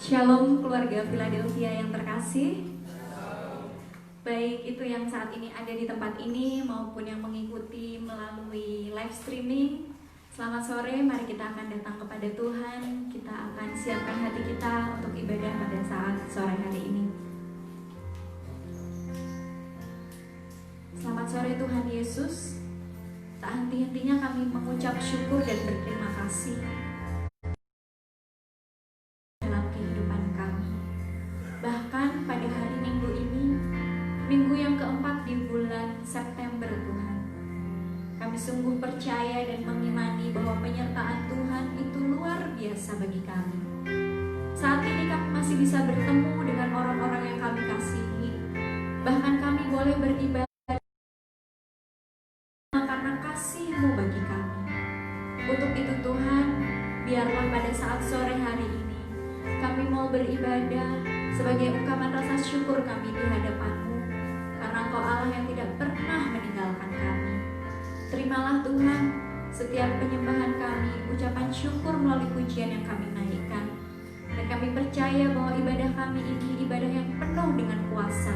Shalom keluarga Philadelphia yang terkasih. Baik itu yang saat ini ada di tempat ini maupun yang mengikuti melalui live streaming. Selamat sore, mari kita akan datang kepada Tuhan. Kita akan siapkan hati kita untuk ibadah pada saat sore hari ini. Selamat sore Tuhan Yesus. Tak henti-hentinya kami mengucap syukur dan berterima kasih dalam kehidupan kami. Bahkan pada hari Minggu ini, minggu yang keempat di bulan September Tuhan, kami sungguh percaya dan mengimani bahwa penyertaan Tuhan itu luar biasa bagi kami. Saat ini kami masih bisa bertemu dengan orang-orang yang kami kasihi. Bahkan kami boleh beribadah karena kasih-Mu bagi kami. Untuk itu Tuhan, biarlah pada saat sore hari ini kami mau beribadah sebagai ungkapan rasa syukur kami di hadapan-Mu, karena Engkau Allah yang tidak pernah meninggalkan kami. Terimalah Tuhan setiap penyembahan kami, ucapan syukur melalui pujian yang kami naikkan. Dan kami percaya bahwa ibadah kami ini ibadah yang penuh dengan kuasa.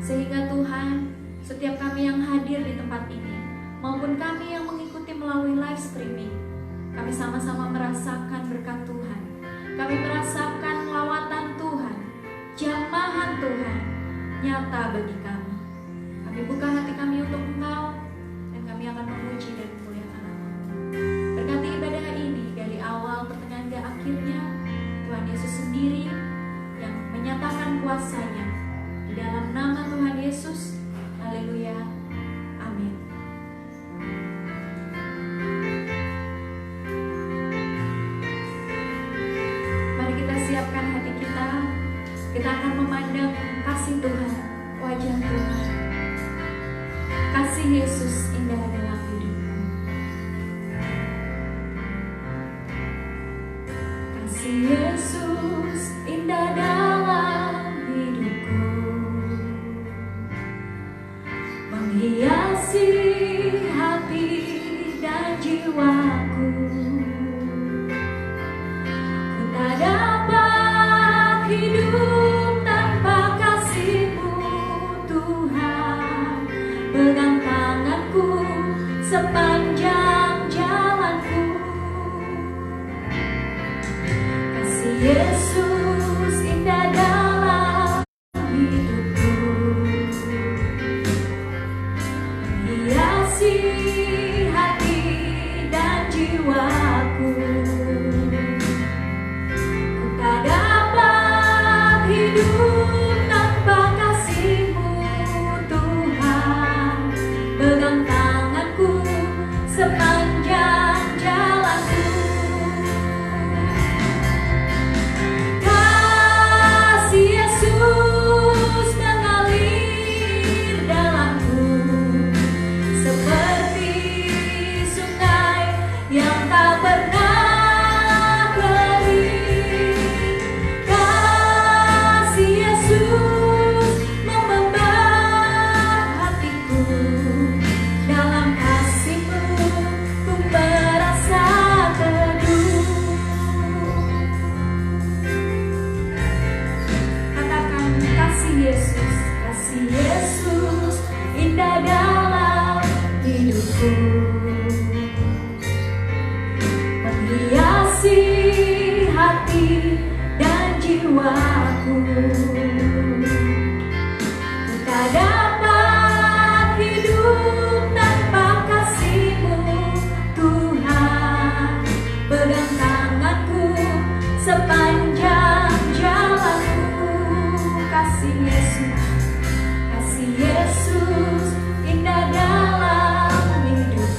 Sehingga Tuhan, setiap kami yang hadir di tempat ini maupun kami yang mengikuti melalui live streaming, kami sama-sama merasakan berkat Tuhan. Kami merasakan lawatan Tuhan, jamahan Tuhan nyata bagi kami. Kami buka hati kami untuk Engkau, dan kami akan memuji dan memuliakan nama-Mu. Berkati ibadah ini dari awal pertengahan hingga akhirnya, Tuhan Yesus sendiri yang menyatakan kuasa-Nya. Di dalam nama Tuhan Yesus, haleluya, amin. Mari kita siapkan hati kita. Kita akan memandang kasih Tuhan, wajah Tuhan. Kasih Yesus indah dalam hidupku. Kasih Yesus indah dalam hidupku, menghiasi hati dan jiwaku. Ku tak dapat hidup tanpa kasih-Mu Tuhan. Pegang tanganku sepanjang jalanku. Kasih Yesus indah dalam hidupku, menghiasi hati dan jiwaku. Ku tak dapat hidup tanpa kasih-Mu Tuhan. Pegang tanganku sepanjang jalanku. Kasih Yesus mengalir dalamku seperti sungai yang tak pernah kering. Kasih Yesus membebat hatiku. Dalam kasih-Mu ku merasa teduh. Katakan kasih Yesus, kasih Yesus indah dalam hidupku, menghiasi hati dan jiwaku. Ku tak dapat hidup tanpa kasih-Mu Tuhan. Pegang tanganku sepanjang jalanku. Kasih Yesus indah dalam hidupku.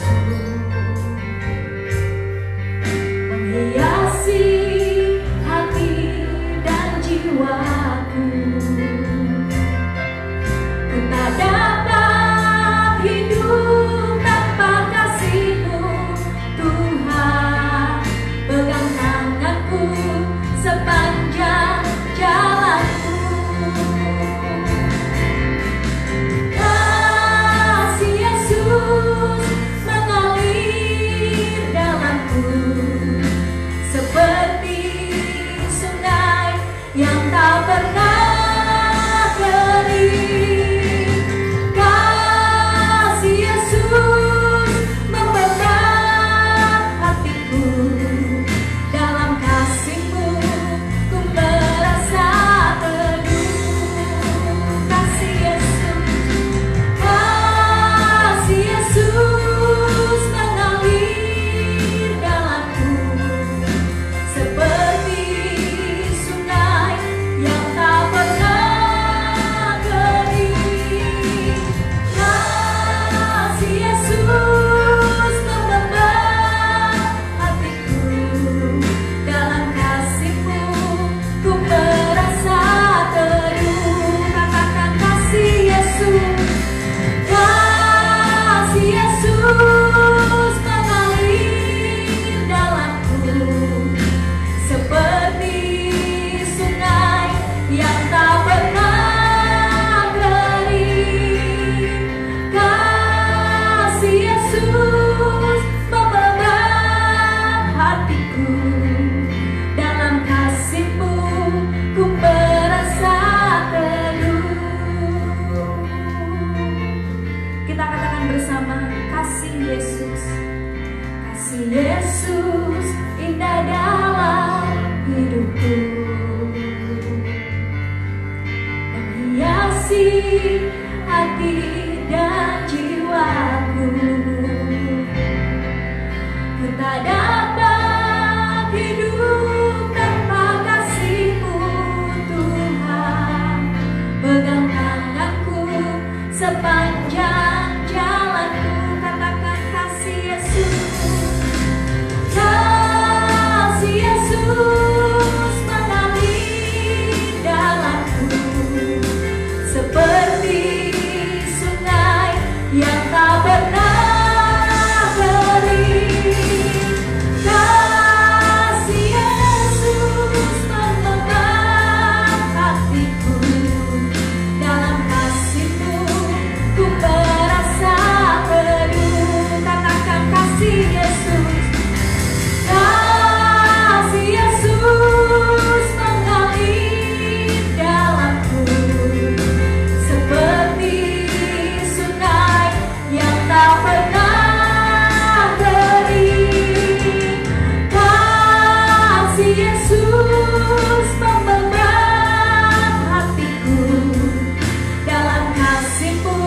hati dan jiwaku. Ku tak dapat hidup tanpa kasih-Mu Tuhan. Pegang tanganku sepanjang jalanku, katakan kasih Yesus. Kasih Yesus mengalir dalamku seperti sungai yang tak pernah kering. Kasih Yesus memegang hatiku, dalam kasih-Mu ku merasa teduh. Katakan kasih Yesus. Kasih Yesus mengalir dalamku seperti sungai yang tak pernah kering. Kasih Yesus memegang hatiku, dalam kasih-Mu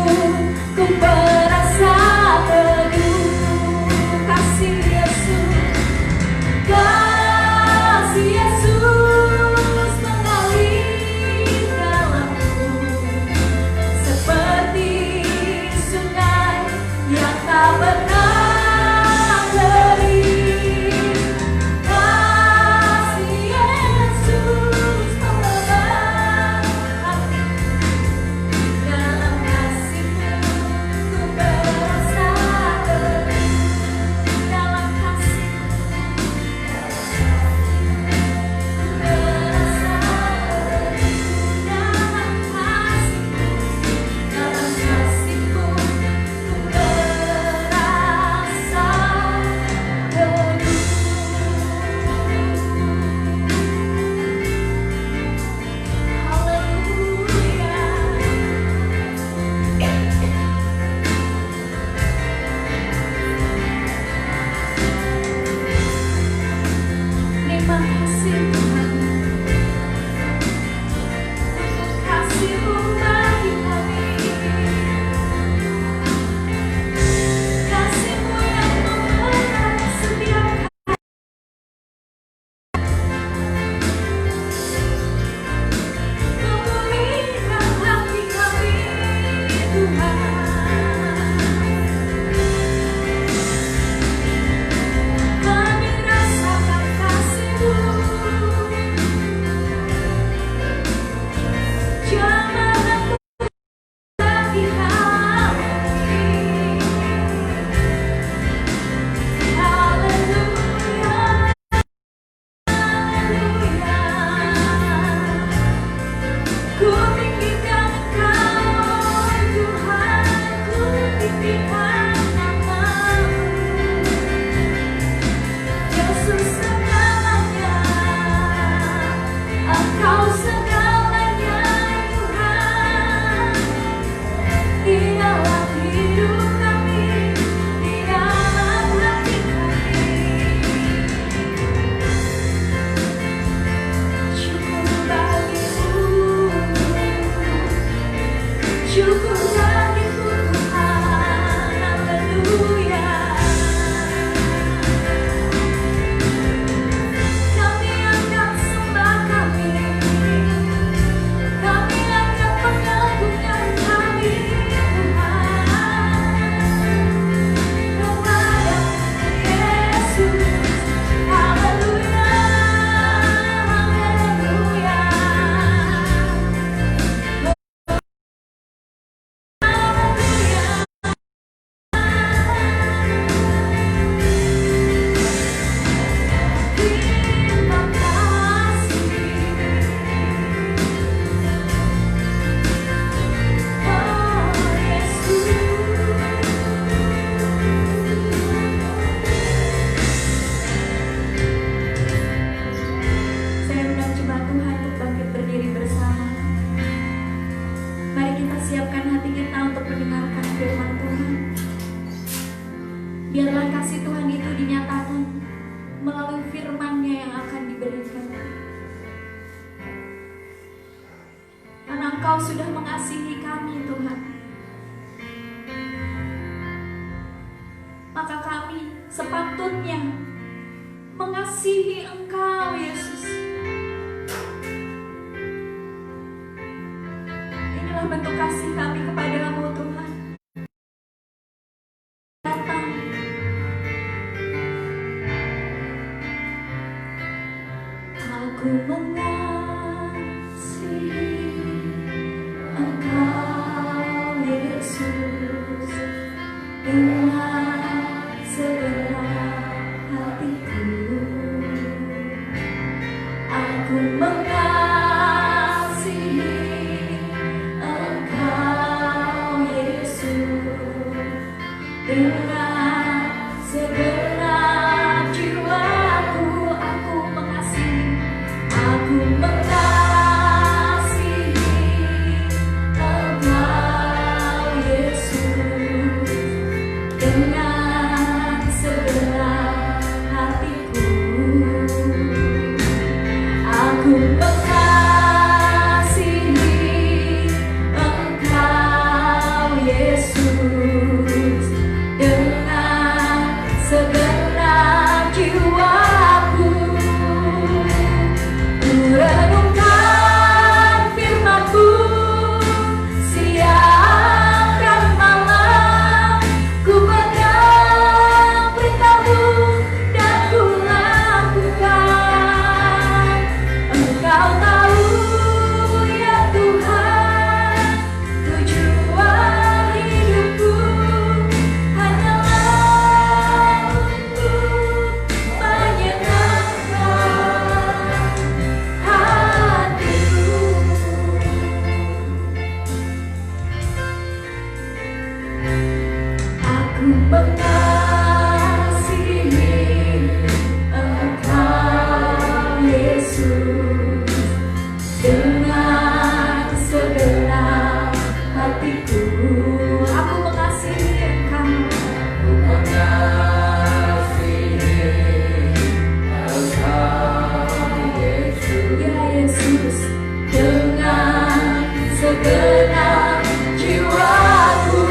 ku merasa teduh. Kasih Yesus. Kasih Yesus mengalir dalamku seperti sungai yang tak pernah kering. Kasih Yesus memegang hatiku, dalam kasih-Mu ku merasa teduh. Dalam kasih-Mu terima kasih Tuhan, kasih-Mu bagi kami, kasih-Mu yang memegang setiap memulihkan hati kami Tuhan. Kami rasakan kasih-Mu, jangan aku lagi kami. Haleluya, haleluya. Ku tinggikan Engkau Tuhan, ku tinggikan nama-Mu. Yesus segalanya, Engkau segalanya Tuhan. Di dalam hidup kami, di dalam hati kami. Syukur bagi-Mu, syukur bagi-Mu Tuhan. Haleluya. Kami akan sembah kami akan mengagungkan kami Tuhan kepada Yesus. Haleluya, haleluya, haleluya. Terima kasih, oh Yesus. Saya undang jemaat Tuhan untuk bangkit berdiri bersama. Mari kita siapkan hati kita untuk mendengarkan firman Tuhan. Biarlah kasih Tuhan itu dinyatakan melalui firman-Nya yang akan diberikan. Karena Engkau sudah mengasihi kami Tuhan. Maka kami sepatutnya mengasihi Engkau Yesus. Inilah bentuk kasih kami kepadamu Tuhan. Datang. Aku mengasihi Engkau Yesus dengan segenap hatiku. Aku mengasihi Engkau Yesus dengan segenap jiwaku. Aku mengasihi Engkau Yesus dengan segenap hatiku. Aku mengasihi Engkau Yesus dengan segenap jiwaku. Ku renungkan firman-Mu siang dan malam. Ku pegang perintah-Mu dan ku lakukan. Engkau tahu ya Tuhan, tujuan hidupku hanyalah untuk menyenangkan hatimu. Aku mengasihi Engkau Yesus dengan segenap hatiku. Aku mengasihi Engkau. Aku mengasihi Engkau Yesus. Ya Yesus, dengan segenap jiwaku.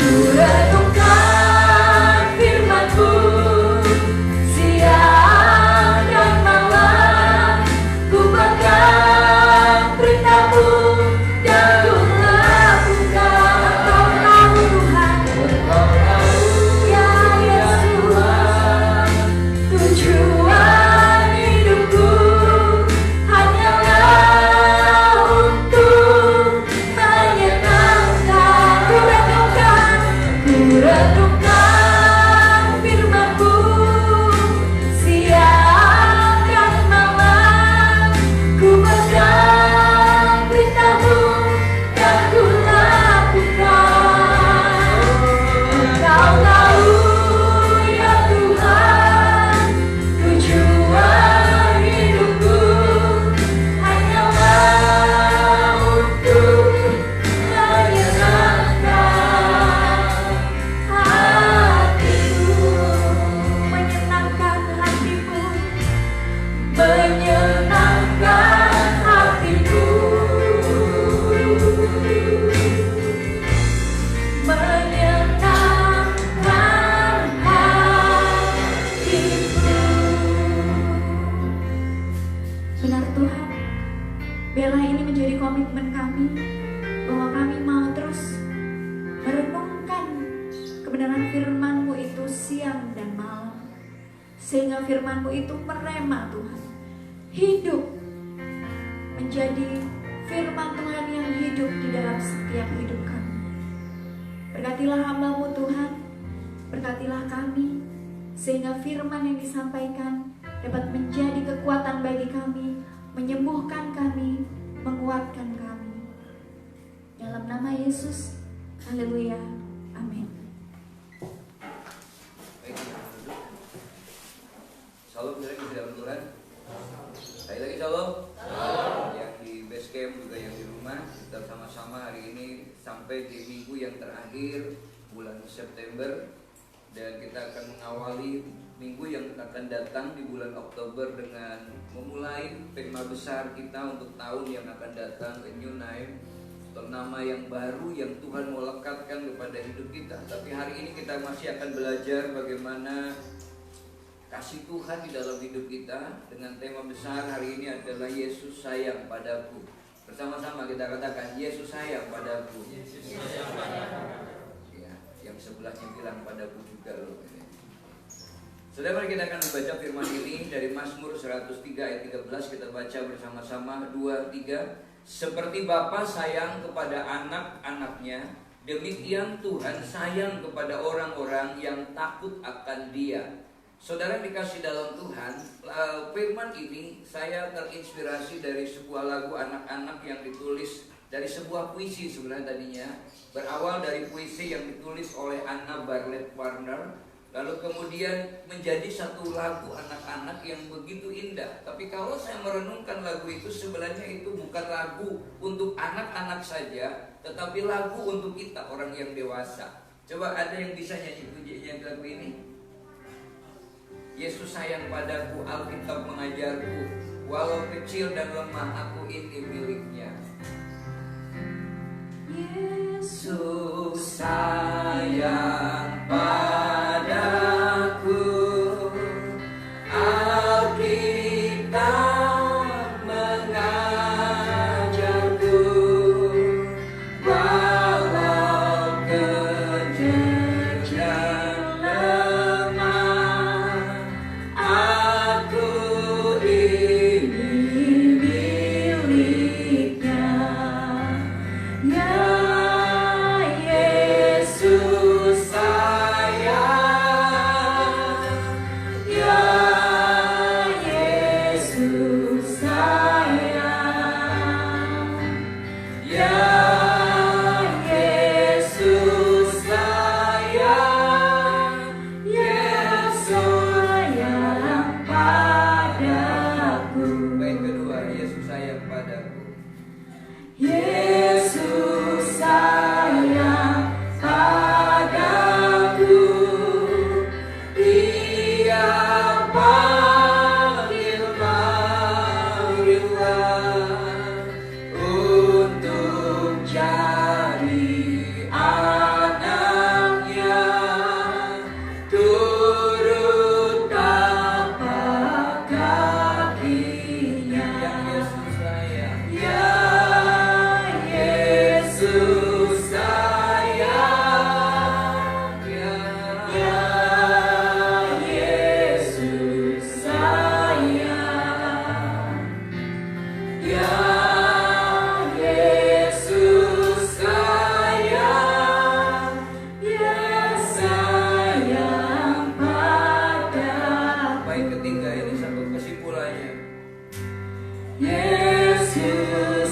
Ku renungkan firman-Mu siang dan malam. Ku pegang perintah-Mu dan ku lakukan. Engkau tahu Tuhan, ya Yesus, tujuan hidupku hanyalah untuk menyenangkan. Ku renungkan firman-Mu siang dan malam. Ku pegang perintah-Mu dan ku lakukan. Engkau tahu ya Tuhan, tujuan hidupku hanyalah untuk menyenangkan hatimu. Menyenangkan hatimu, menyenangkan hatimu, menyenangkan hatimu. Benar Tuhan, Bela ini menjadi komitmen kami bahwa kami mau terus merenungkan kebenaran firman-Mu itu siang dan malam, sehingga firman-Mu itu merema Tuhan, hidup menjadi firman Tuhan yang hidup di dalam setiap hidup kami. Berkatilah hamba-Mu Tuhan, berkatilah kami, sehingga firman yang disampaikan dapat menjadi kekuatan bagi kami, menyembuhkan kami, menguatkan kami. Dalam nama Yesus, haleluya, amin. Shalom dari dalam Tuhan. Sekali lagi shalom. Yang di base camp juga yang di rumah, kita sama-sama hari ini sampai di minggu yang terakhir bulan September Dan kita akan mengawali minggu yang akan datang di bulan Oktober dengan memulai tema besar kita untuk tahun yang akan datang, A New Name, atau nama yang baru yang Tuhan mau lekatkan kepada hidup kita. Tapi hari ini kita masih akan belajar bagaimana kasih Tuhan di dalam hidup kita. Dengan tema besar hari ini adalah Yesus sayang padaku. Bersama-sama kita katakan, Yesus sayang padaku. Yesus sayang padaku. Yang sebelahnya bilang padaku juga loh. Saudara, mari kita akan membaca firman ini dari Mazmur 103 ayat 13. Kita baca bersama-sama 2, 3. Seperti Bapa sayang kepada anak-anaknya, demikian Tuhan sayang kepada orang-orang yang takut akan Dia. Saudara dikasih dalam Tuhan, firman ini saya terinspirasi dari sebuah lagu anak-anak yang ditulis dari sebuah puisi sebenarnya tadinya. Berawal dari puisi yang ditulis oleh Anna Bartlett Warner, lalu kemudian menjadi satu lagu anak-anak yang begitu indah. Tapi kalau saya merenungkan lagu itu, sebenarnya itu bukan lagu untuk anak-anak saja, tetapi lagu untuk kita, orang yang dewasa. Coba ada yang bisa nyanyi pujian lagu ini? Yesus sayang padaku, Alkitab mengajarku, walau kecil dan lemah aku ini miliknya. Yesus sayang padaku, Alkitab mengajarku, walau kecil dan lemah aku ini miliknya. Yesus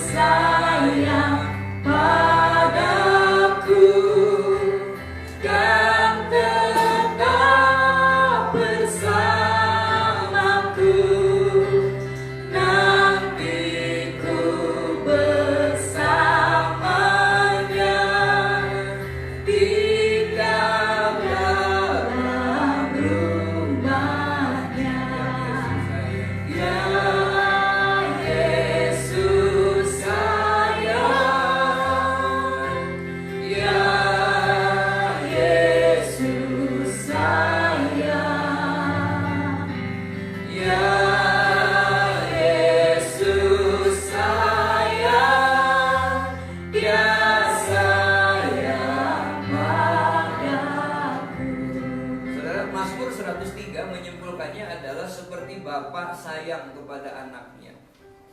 Bapa sayang kepada anaknya.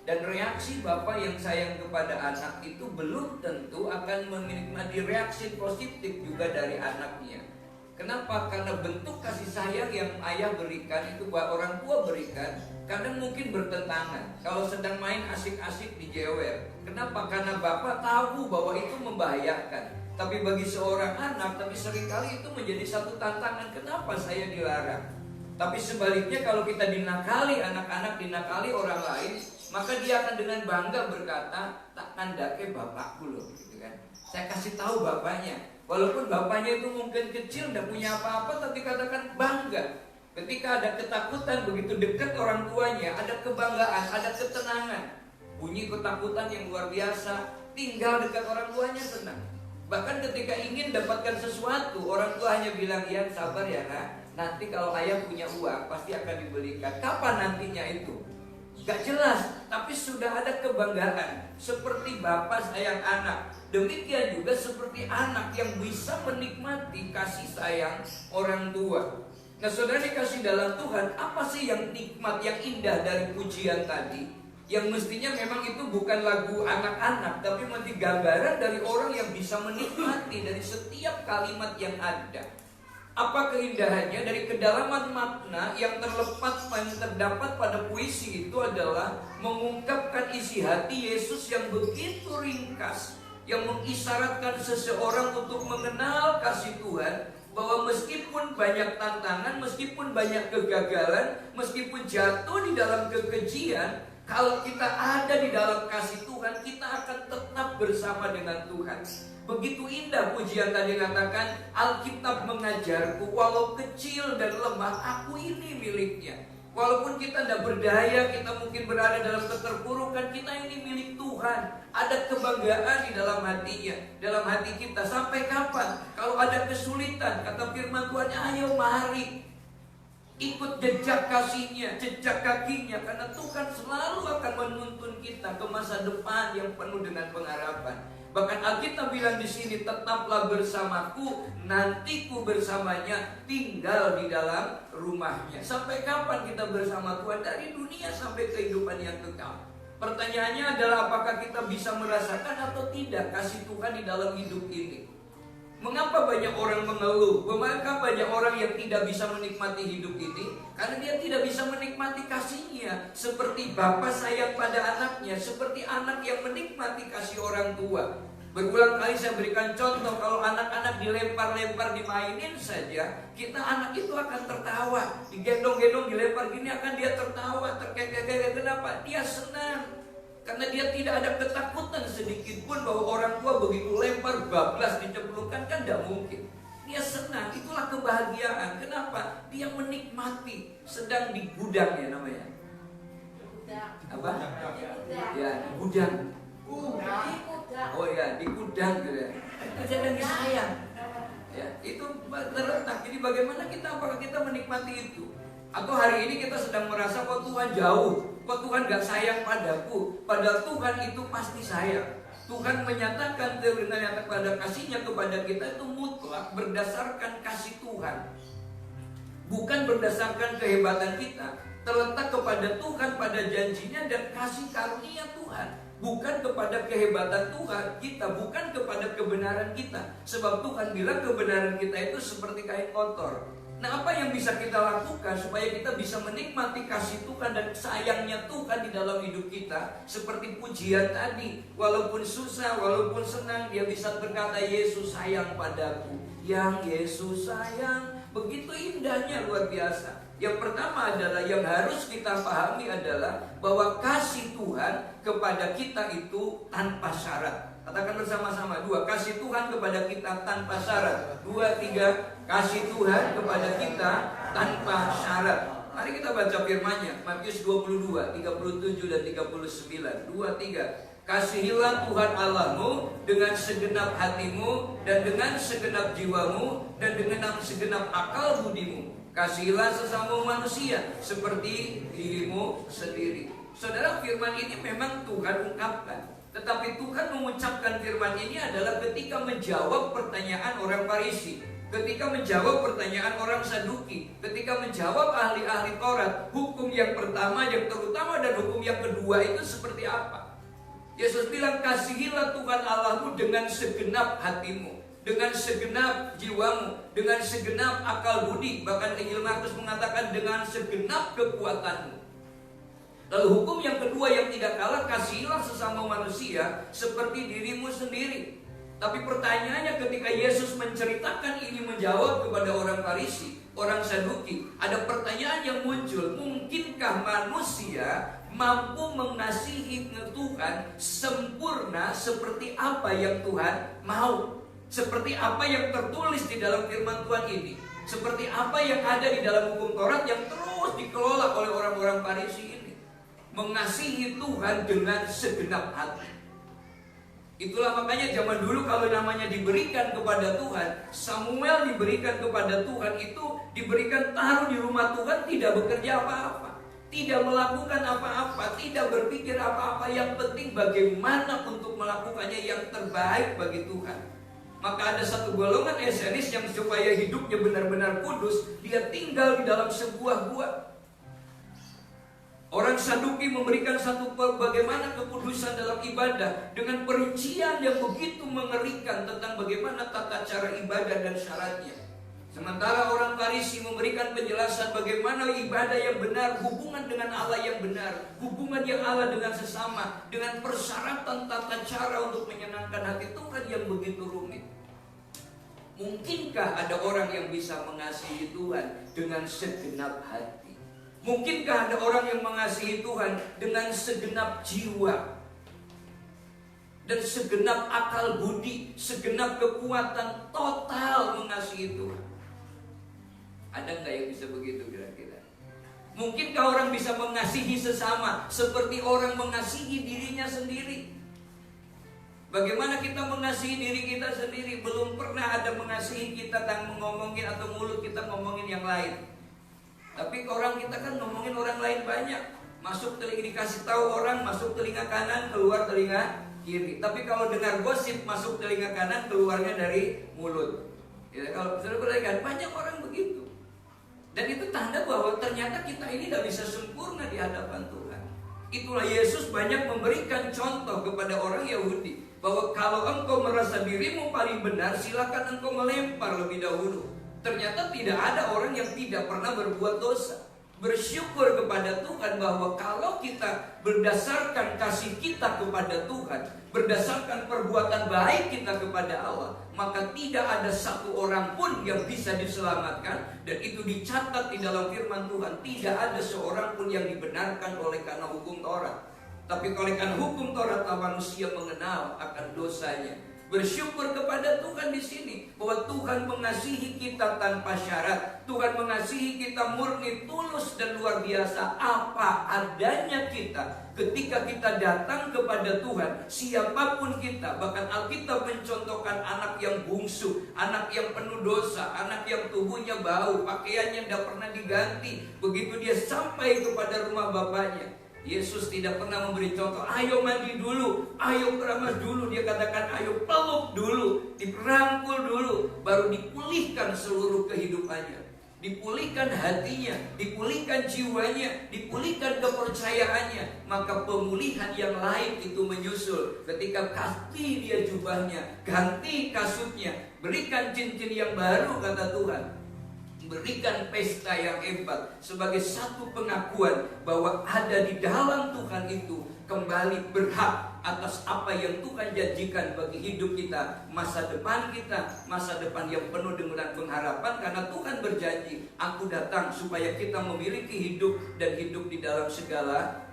Dan reaksi Bapa yang sayang kepada anak itu belum tentu akan menikmati reaksi positif juga dari anaknya. Kenapa? Karena bentuk kasih sayang yang ayah berikan itu, orang tua berikan, kadang mungkin bertentangan. Kalau sedang main asik-asik dijewer. Kenapa? Karena Bapak tahu bahwa itu membahayakan. Tapi bagi seorang anak, tapi seringkali itu menjadi satu tantangan. Kenapa saya dilarang? Tapi sebaliknya kalau kita dinakali, anak-anak dinakali orang lain, maka dia akan dengan bangga berkata, tak kandake bapakku loh, gitu kan. Saya kasih tahu bapaknya, walaupun bapaknya itu mungkin kecil, tidak punya apa-apa, tapi katakan bangga. Ketika ada ketakutan begitu dekat orang tuanya, ada kebanggaan, ada ketenangan. Bunyi ketakutan yang luar biasa, tinggal dekat orang tuanya tenang. Bahkan ketika ingin dapatkan sesuatu, orang tua hanya bilang, ya sabar ya nak, nanti kalau ayah punya uang pasti akan dibelikan. Kapan nantinya itu? Gak jelas, tapi sudah ada kebanggaan. Seperti bapak sayang anak, demikian juga seperti anak yang bisa menikmati kasih sayang orang tua. Nah saudara dikasih dalam Tuhan, apa sih yang nikmat, yang indah dari pujian tadi? Yang mestinya memang itu bukan lagu anak-anak, tapi menjadi gambaran dari orang yang bisa menikmati dari setiap kalimat yang ada. Apa keindahannya? Dari kedalaman makna yang terdapat pada puisi itu adalah mengungkapkan isi hati Yesus yang begitu ringkas, yang mengisyaratkan seseorang untuk mengenal kasih Tuhan, bahwa meskipun banyak tantangan, meskipun banyak kegagalan, meskipun jatuh di dalam kekejian, kalau kita ada di dalam kasih Tuhan, kita akan tetap bersama dengan Tuhan. Begitu indah pujian tadi katakan, Alkitab mengajarku, walau kecil dan lemah, aku ini miliknya. Walaupun kita tidak berdaya, kita mungkin berada dalam keterpurukan, kita ini milik Tuhan. Ada kebanggaan di dalam hatinya, dalam hati kita. Sampai kapan? Kalau ada kesulitan, kata firman Tuhan, ayo mari ikut jejak kasihnya, jejak kakinya, karena Tuhan selalu akan menuntun kita ke masa depan yang penuh dengan pengharapan. Bahkan Alkitab bilang di sini, tetaplah bersamaku, nantiku bersamanya, tinggal di dalam rumahnya. Sampai kapan kita bersama Tuhan? Dari dunia sampai kehidupan yang kekal. Pertanyaannya adalah apakah kita bisa merasakan atau tidak kasih Tuhan di dalam hidup ini? Mengapa banyak orang mengeluh? Mengapa banyak orang yang tidak bisa menikmati hidup ini? Karena dia tidak bisa menikmati kasihnya. Seperti bapa sayang pada anaknya, seperti anak yang menikmati kasih orang tua. Berulang kali saya berikan contoh, kalau anak-anak dilempar-lempar, dimainin saja, kita anak itu akan tertawa. Digendong-gendong, dilempar gini akan dia tertawa, terkekek. Kenapa? Dia senang. Karena dia tidak ada ketakutan sedikit pun bahwa orang tua begitu lempar, bablas, diceplukkan, kan tidak mungkin. Dia senang, itulah kebahagiaan. Kenapa? Dia menikmati. Sedang di gudang ya namanya. Apa? Ya, di gudang. Oh ya, di gudang gitu ya. Sedang disayang. Ya, itu terletak. Jadi bagaimana kita, apakah kita menikmati itu? Atau hari ini kita sedang merasa kok Tuhan jauh, kok Tuhan gak sayang padaku. Padahal Tuhan itu pasti sayang. Tuhan menyatakan dengan pada kasihnya kepada kita itu mutlak berdasarkan kasih Tuhan, bukan berdasarkan kehebatan kita. Terletak kepada Tuhan pada janjinya dan kasih karunia Tuhan, bukan kepada kehebatan Tuhan kita, bukan kepada kebenaran kita. Sebab Tuhan bilang kebenaran kita itu seperti kain kotor. Nah, apa yang bisa kita lakukan supaya kita bisa menikmati kasih Tuhan dan sayangnya Tuhan di dalam hidup kita? Seperti pujian tadi, walaupun susah, walaupun senang, dia bisa berkata, Yesus sayang padaku. Yang Yesus sayang, begitu indahnya, luar biasa. Yang pertama adalah, yang harus kita pahami adalah bahwa kasih Tuhan kepada kita itu tanpa syarat. Katakan bersama-sama, 2, kasih Tuhan kepada kita tanpa syarat. 2, 3, kasih Tuhan kepada kita tanpa syarat. Mari kita baca firman-Nya, Matius 22, 37 dan 39. 2, 3. Kasihilah Tuhan Allahmu dengan segenap hatimu dan dengan segenap jiwamu dan dengan segenap akal budimu. Kasihilah sesama manusia seperti dirimu sendiri. Saudara, firman ini memang Tuhan ungkapkan. Tetapi Tuhan mengucapkan firman ini adalah ketika menjawab pertanyaan orang Farisi, ketika menjawab pertanyaan orang Saduki, ketika menjawab ahli-ahli Taurat. Hukum yang pertama, yang terutama, dan hukum yang kedua itu seperti apa? Yesus bilang, kasihilah Tuhan Allahmu dengan segenap hatimu, dengan segenap jiwamu, dengan segenap akal budi. Bahkan Injil Markus mengatakan dengan segenap kekuatanmu. Lalu hukum yang kedua yang tidak kalah, kasihilah sesama manusia seperti dirimu sendiri. Tapi pertanyaannya ketika Yesus menceritakan ini, menjawab kepada orang Farisi, orang Saduki, ada pertanyaan yang muncul. Mungkinkah manusia mampu mengasihi Tuhan sempurna seperti apa yang Tuhan mau, seperti apa yang tertulis di dalam firman Tuhan ini, seperti apa yang ada di dalam hukum Taurat yang terus dikelola oleh orang-orang Farisi ini. Mengasihi Tuhan dengan segenap hati. Itulah makanya zaman dulu kalau namanya diberikan kepada Tuhan, Samuel diberikan kepada Tuhan itu diberikan taruh di rumah Tuhan, tidak bekerja apa-apa, tidak melakukan apa-apa, tidak berpikir apa-apa. Yang penting bagaimana untuk melakukannya yang terbaik bagi Tuhan. Maka ada satu golongan esenis yang supaya hidupnya benar-benar kudus, dia tinggal di dalam sebuah gua. Orang Saduki memberikan satu bagaimana kekudusan dalam ibadah dengan perincian yang begitu mengerikan tentang bagaimana tata cara ibadah dan syaratnya. Sementara orang Farisi memberikan penjelasan bagaimana ibadah yang benar, hubungan dengan Allah yang benar, hubungan yang Allah dengan sesama, dengan persyaratan tata cara untuk menyenangkan hati Tuhan yang begitu rumit. Mungkinkah ada orang yang bisa mengasihi Tuhan dengan segenap hati? Mungkinkah ada orang yang mengasihi Tuhan dengan segenap jiwa dan segenap akal budi, segenap kekuatan, total mengasihi Tuhan? Ada nggak yang bisa begitu kira-kira? Mungkinkah orang bisa mengasihi sesama seperti orang mengasihi dirinya sendiri? Bagaimana kita mengasihi diri kita sendiri? Belum pernah ada mengasihi kita tanpa ngomongin atau mulut kita ngomongin yang lain. Tapi orang kita kan ngomongin orang lain banyak. Masuk telinga, dikasih tahu orang, masuk telinga kanan, keluar telinga kiri. Tapi kalau dengar gosip, masuk telinga kanan, keluarnya dari mulut. Ya, kalau saudara perhatikan, banyak orang begitu. Dan itu tanda bahwa ternyata kita ini tidak bisa sempurna di hadapan Tuhan. Itulah Yesus banyak memberikan contoh kepada orang Yahudi, bahwa kalau engkau merasa dirimu paling benar, silakan engkau melempar lebih dahulu. Ternyata tidak ada orang yang tidak pernah berbuat dosa. Bersyukur kepada Tuhan bahwa kalau kita berdasarkan kasih kita kepada Tuhan, berdasarkan perbuatan baik kita kepada Allah, maka tidak ada satu orang pun yang bisa diselamatkan. Dan itu dicatat di dalam firman Tuhan. Tidak ada seorang pun yang dibenarkan oleh karena hukum Taurat. Tapi oleh karena hukum Taurat, manusia mengenal akan dosanya. Bersyukur kepada Tuhan di sini bahwa Tuhan mengasihi kita tanpa syarat. Tuhan mengasihi kita murni, tulus dan luar biasa apa adanya kita. Ketika kita datang kepada Tuhan, siapapun kita, bahkan Alkitab mencontohkan anak yang bungsu, anak yang penuh dosa, anak yang tubuhnya bau, pakaiannya tidak pernah diganti. Begitu dia sampai kepada rumah bapaknya, Yesus tidak pernah memberi contoh, ayo mandi dulu, ayo keramas dulu. Dia katakan, ayo peluk dulu, dirangkul dulu, baru dipulihkan seluruh kehidupannya, dipulihkan hatinya, dipulihkan jiwanya, dipulihkan kepercayaannya. Maka pemulihan yang lain itu menyusul. Ketika ganti dia jubahnya, ganti kasutnya, berikan cincin yang baru, kata Tuhan. Berikan pesta yang hebat sebagai satu pengakuan bahwa ada di dalam Tuhan itu kembali berhak atas apa yang Tuhan janjikan bagi hidup kita, masa depan kita, masa depan yang penuh dengan pengharapan. Karena Tuhan berjanji, aku datang supaya kita memiliki hidup dan hidup di dalam segala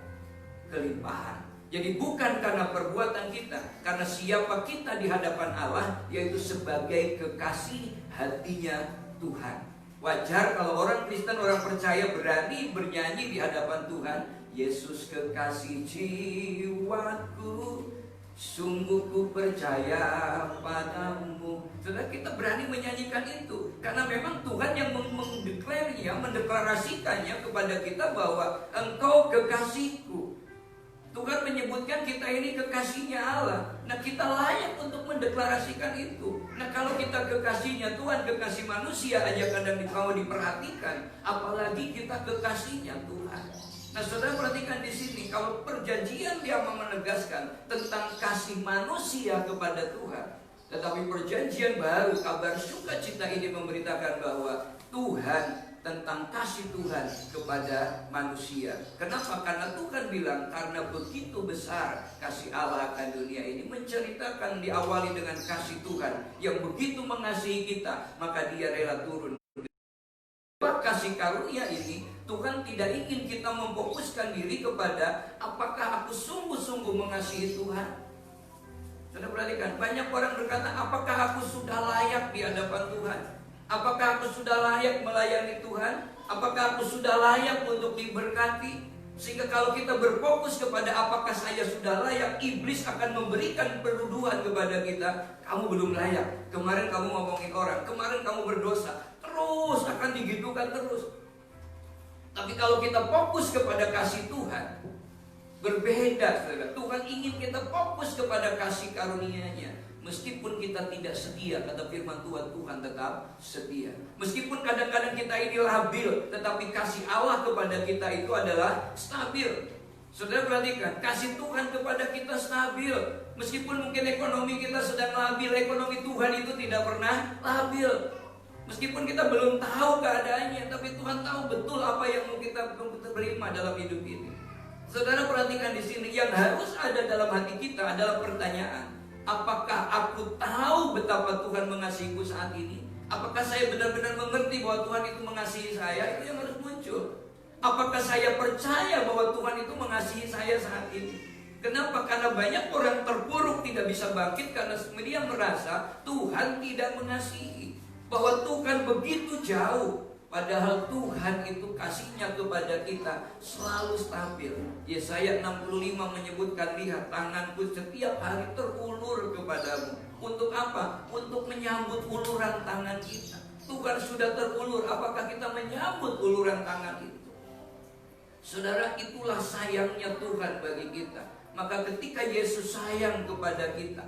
kelimpahan. Jadi bukan karena perbuatan kita, karena siapa kita di hadapan Allah, yaitu sebagai kekasih hatinya Tuhan. Wajar kalau orang Kristen, orang percaya berani bernyanyi di hadapan Tuhan, Yesus kekasih jiwaku, sungguh ku percaya padamu. Saudara, kita berani menyanyikan itu karena memang Tuhan yang mendeklarasikannya kepada kita bahwa engkau kekasihku. Tuhan menyebutkan kita ini kekasihnya Allah. Nah, kita layak untuk mendeklarasikan itu. Nah, kalau kita kekasihnya Tuhan, kekasih manusia aja kadang mau diperhatikan, apalagi kita kekasihnya Tuhan. Nah, saudara perhatikan di sini, kalau perjanjian dia mau menegaskan tentang kasih manusia kepada Tuhan, tetapi perjanjian baru, kabar sukacita ini memberitakan bahwa Tuhan, tentang kasih Tuhan kepada manusia. Kenapa? Karena Tuhan bilang, karena begitu besar kasih Allah akan dunia ini. Menceritakan diawali dengan kasih Tuhan yang begitu mengasihi kita, maka dia rela turun. Kasih karunia ini Tuhan tidak ingin kita memfokuskan diri kepada apakah aku sungguh-sungguh mengasihi Tuhan. Saudara perhatikan, banyak orang berkata, apakah aku sudah layak di hadapan Tuhan? Apakah aku sudah layak melayani Tuhan? Apakah aku sudah layak untuk diberkati? Sehingga kalau kita berfokus kepada apakah saya sudah layak, iblis akan memberikan penuduhan kepada kita. Kamu belum layak. Kemarin kamu ngomongin orang, kemarin kamu berdosa. Terus akan digitukan terus. Tapi kalau kita fokus kepada kasih Tuhan, berbeda, saudara. Tuhan ingin kita fokus kepada kasih karunia-Nya. Meskipun kita tidak setia, kata firman Tuhan, Tuhan tetap setia. Meskipun kadang-kadang kita ini labil, tetapi kasih Allah kepada kita itu adalah stabil. Saudara perhatikan, kasih Tuhan kepada kita stabil. Meskipun mungkin ekonomi kita sedang labil, ekonomi Tuhan itu tidak pernah labil. Meskipun kita belum tahu keadaannya, tapi Tuhan tahu betul apa yang mau kita terima dalam hidup ini. Saudara perhatikan di sini, yang harus ada dalam hati kita adalah pertanyaan. Apakah aku tahu betapa Tuhan mengasihiku saat ini? Apakah saya benar-benar mengerti bahwa Tuhan itu mengasihi saya? Itu yang harus muncul. Apakah saya percaya bahwa Tuhan itu mengasihi saya saat ini? Kenapa? Karena banyak orang terpuruk tidak bisa bangkit karena dia merasa Tuhan tidak mengasihi. Bahwa Tuhan begitu jauh. Padahal Tuhan itu kasihnya kepada kita selalu stabil. Yesaya 65 menyebutkan, lihat tanganku setiap hari terulur kepadamu. Untuk apa? Untuk menyambut uluran tangan kita. Tuhan sudah terulur, apakah kita menyambut uluran tangan itu? Saudara, itulah sayangnya Tuhan bagi kita. Maka ketika Yesus sayang kepada kita,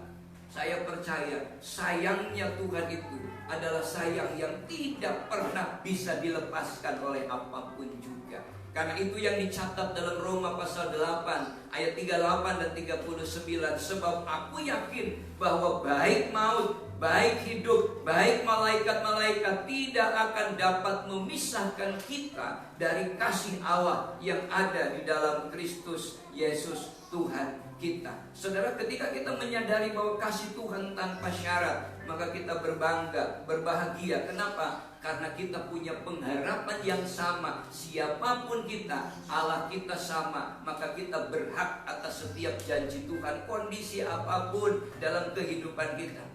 saya percaya sayangnya Tuhan itu adalah sayang yang tidak pernah bisa dilepaskan oleh apapun juga. Karena itu yang dicatat dalam Roma pasal 8 ayat 38 dan 39. Sebab aku yakin bahwa baik maut, baik hidup, baik malaikat-malaikat tidak akan dapat memisahkan kita dari kasih Allah yang ada di dalam Kristus Yesus Tuhan kita. Saudara, ketika kita menyadari bahwa kasih Tuhan tanpa syarat, maka kita berbangga, berbahagia. Kenapa? Karena kita punya pengharapan yang sama. Siapapun kita, Allah kita sama. Maka kita berhak atas setiap janji Tuhan, kondisi apapun dalam kehidupan kita.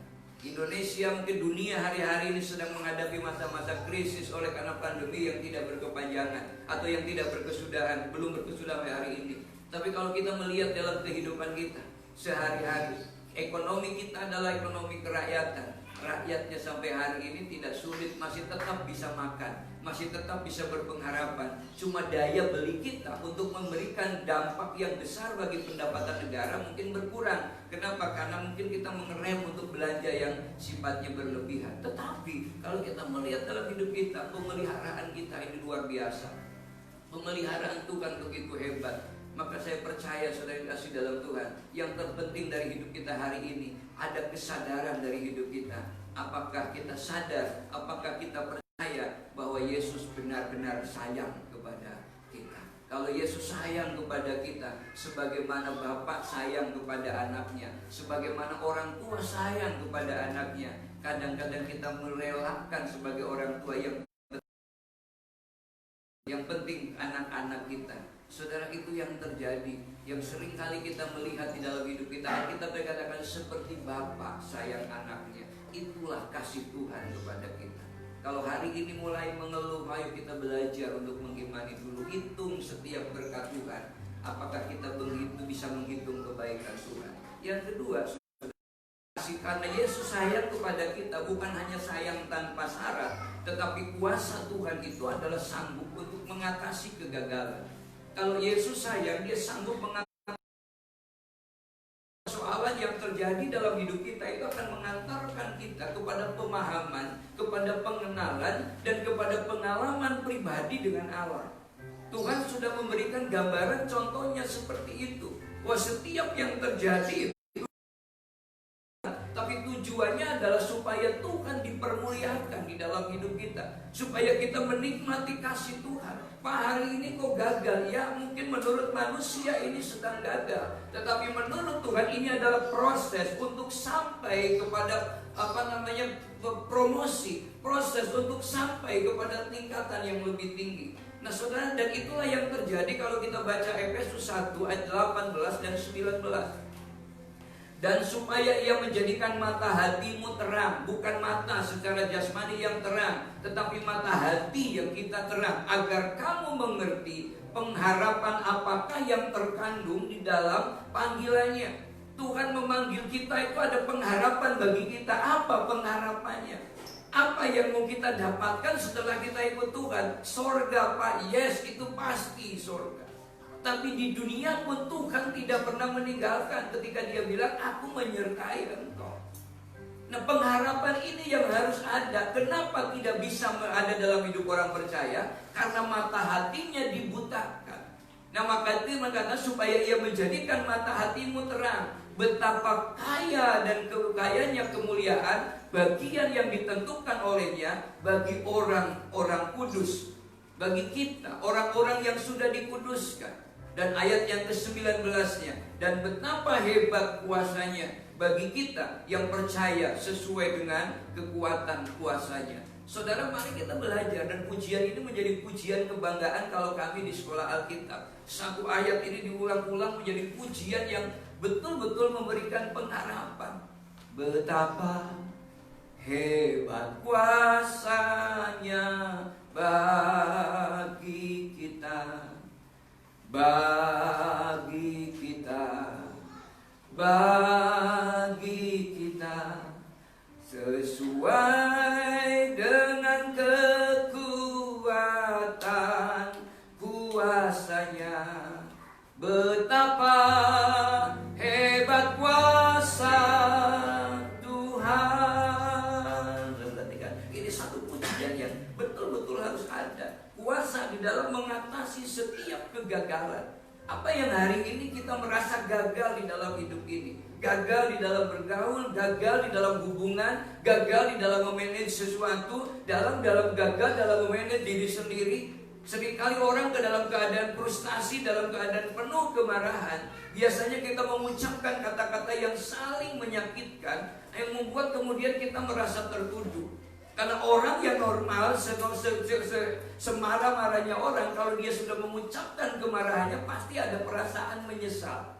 Indonesia, mungkin dunia hari-hari ini sedang menghadapi masa-masa krisis oleh karena pandemi yang tidak berkepanjangan atau yang tidak berkesudahan, belum berkesudahan hari ini. Tapi kalau kita melihat dalam kehidupan kita sehari-hari, ekonomi kita adalah ekonomi kerakyatan. Rakyatnya sampai hari ini tidak sulit, masih tetap bisa makan, masih tetap bisa berpengharapan. Cuma daya beli kita untuk memberikan dampak yang besar bagi pendapatan negara mungkin berkurang. Kenapa? Karena mungkin kita mengerem untuk belanja yang sifatnya berlebihan. Tetapi kalau kita melihat dalam hidup kita, pemeliharaan kita ini luar biasa. Pemeliharaan Tuhan begitu hebat. Maka saya percaya, saudara kasih dalam Tuhan, yang terpenting dari hidup kita hari ini ada kesadaran dari hidup kita. Apakah kita sadar, apakah kita percaya bahwa Yesus benar-benar sayang kepada kita. Kalau Yesus sayang kepada kita, sebagaimana Bapak sayang kepada anaknya, sebagaimana orang tua sayang kepada anaknya, kadang-kadang kita merelakan sebagai orang tua yang penting anak-anak kita. Saudara, itu yang terjadi, yang sering kali kita melihat di dalam hidup kita. Kita berkatakan seperti Bapak sayang anaknya. Itulah kasih Tuhan kepada kita. Kalau hari ini mulai mengeluh, ayo kita belajar untuk mengimani dulu. Hitung setiap berkat Tuhan. Apakah kita begitu bisa menghitung kebaikan Tuhan? Yang kedua, kasih karena Yesus sayang kepada kita, bukan hanya sayang tanpa syarat, tetapi kuasa Tuhan itu adalah sanggup untuk mengatasi kegagalan. Kalau Yesus sayang, dia sanggup mengatasi persoalan yang terjadi dalam hidup kita. Itu akan mengantarkan kita kepada pemahaman, kepada pengenalan, dan kepada pengalaman pribadi dengan Allah. Tuhan sudah memberikan gambaran contohnya seperti itu. Bahwa setiap yang terjadi, tapi tujuannya adalah supaya Tuhan dipermuliakan di dalam hidup kita, supaya kita menikmati kasih Tuhan. Pak, hari ini kok gagal? Ya, mungkin menurut manusia ini sedang gagal, tetapi menurut Tuhan ini adalah proses untuk sampai kepada promosi, proses untuk sampai kepada tingkatan yang lebih tinggi. Nah saudara, dan itulah yang terjadi kalau kita baca Efesus 1 ayat 18 dan 19. Dan supaya ia menjadikan mata hatimu terang, bukan mata secara jasmani yang terang, tetapi mata hati yang kita terang, agar kamu mengerti pengharapan apakah yang terkandung di dalam panggilannya. Tuhan memanggil kita itu ada pengharapan bagi kita. Apa pengharapannya? Apa yang mau kita dapatkan setelah kita ikut Tuhan? Sorga, Pak. Yes, itu pasti sorga. Tapi di dunia pun Tuhan tidak pernah meninggalkan ketika Dia bilang, aku menyertai engkau. Nah pengharapan ini yang harus ada. Kenapa tidak bisa ada dalam hidup orang percaya? Karena mata hatinya dibutakan. Nah maka itu mengatakan supaya ia menjadikan mata hatimu terang. Betapa kaya dan kekayanya kemuliaan bagian yang ditentukan olehnya bagi orang-orang kudus. Bagi kita, orang-orang yang sudah dikuduskan. Dan ayat yang ke-19-nya, dan betapa hebat kuasanya bagi kita yang percaya sesuai dengan kekuatan kuasanya. Saudara, mari kita belajar, dan pujian ini menjadi pujian kebanggaan kalau kami di sekolah Alkitab. Satu ayat ini diulang-ulang menjadi pujian yang betul-betul memberikan pengharapan. Betapa hebat kuasanya bagi kita, bagi kita, sesuai dengan kekuatan kuasanya. Betapa hebat kuasa Tuhan. Perhatikan, ini satu pujian yang betul-betul harus ada. Kuasa di dalam mengatasi setiap kegagalan. Apa yang hari ini kita merasa gagal di dalam hidup ini? Gagal di dalam bergaul, gagal di dalam hubungan, gagal di dalam memanage sesuatu, gagal dalam memanage diri sendiri. Seringkali orang ke dalam keadaan frustasi, dalam keadaan penuh kemarahan. Biasanya kita mengucapkan kata-kata yang saling menyakitkan, yang membuat kemudian kita merasa tertuduh. Karena orang yang normal, semarah-marahnya orang, kalau dia sudah mengucapkan kemarahannya, pasti ada perasaan menyesal.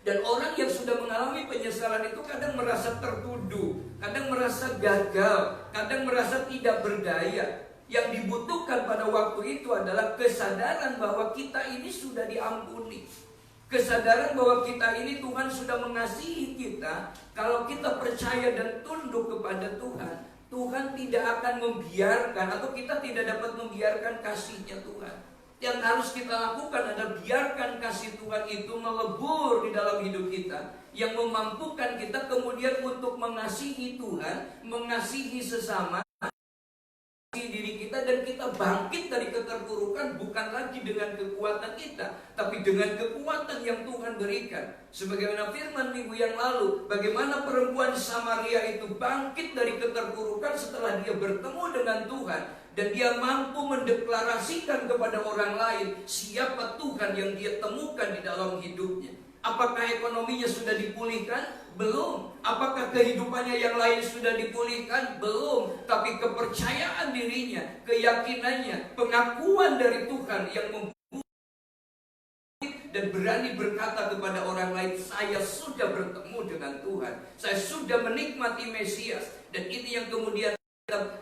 Dan orang yang sudah mengalami penyesalan itu kadang merasa tertuduh, kadang merasa gagal, kadang merasa tidak berdaya. Yang dibutuhkan pada waktu itu adalah kesadaran bahwa kita ini sudah diampuni. Kesadaran bahwa kita ini Tuhan sudah mengasihi kita. Kalau kita percaya dan tunduk kepada Tuhan, Tuhan tidak akan membiarkan, atau kita tidak dapat membiarkan kasih-Nya Tuhan. Yang harus kita lakukan adalah biarkan kasih Tuhan itu melebur di dalam hidup kita, yang memampukan kita kemudian untuk mengasihi Tuhan, mengasihi sesama, diri kita, dan kita bangkit dari keterpurukan bukan lagi dengan kekuatan kita, tapi dengan kekuatan yang Tuhan berikan. Sebagaimana firman minggu yang lalu, bagaimana perempuan Samaria itu bangkit dari keterpurukan setelah dia bertemu dengan Tuhan, dan dia mampu mendeklarasikan kepada orang lain siapa Tuhan yang dia temukan di dalam hidupnya. Apakah ekonominya sudah dipulihkan? Belum. Apakah kehidupannya yang lain sudah dipulihkan? Belum. Tapi kepercayaan dirinya, keyakinannya, pengakuan dari Tuhan yang membuat dan berani berkata kepada orang lain, saya sudah bertemu dengan Tuhan, saya sudah menikmati Mesias. Dan ini yang kemudian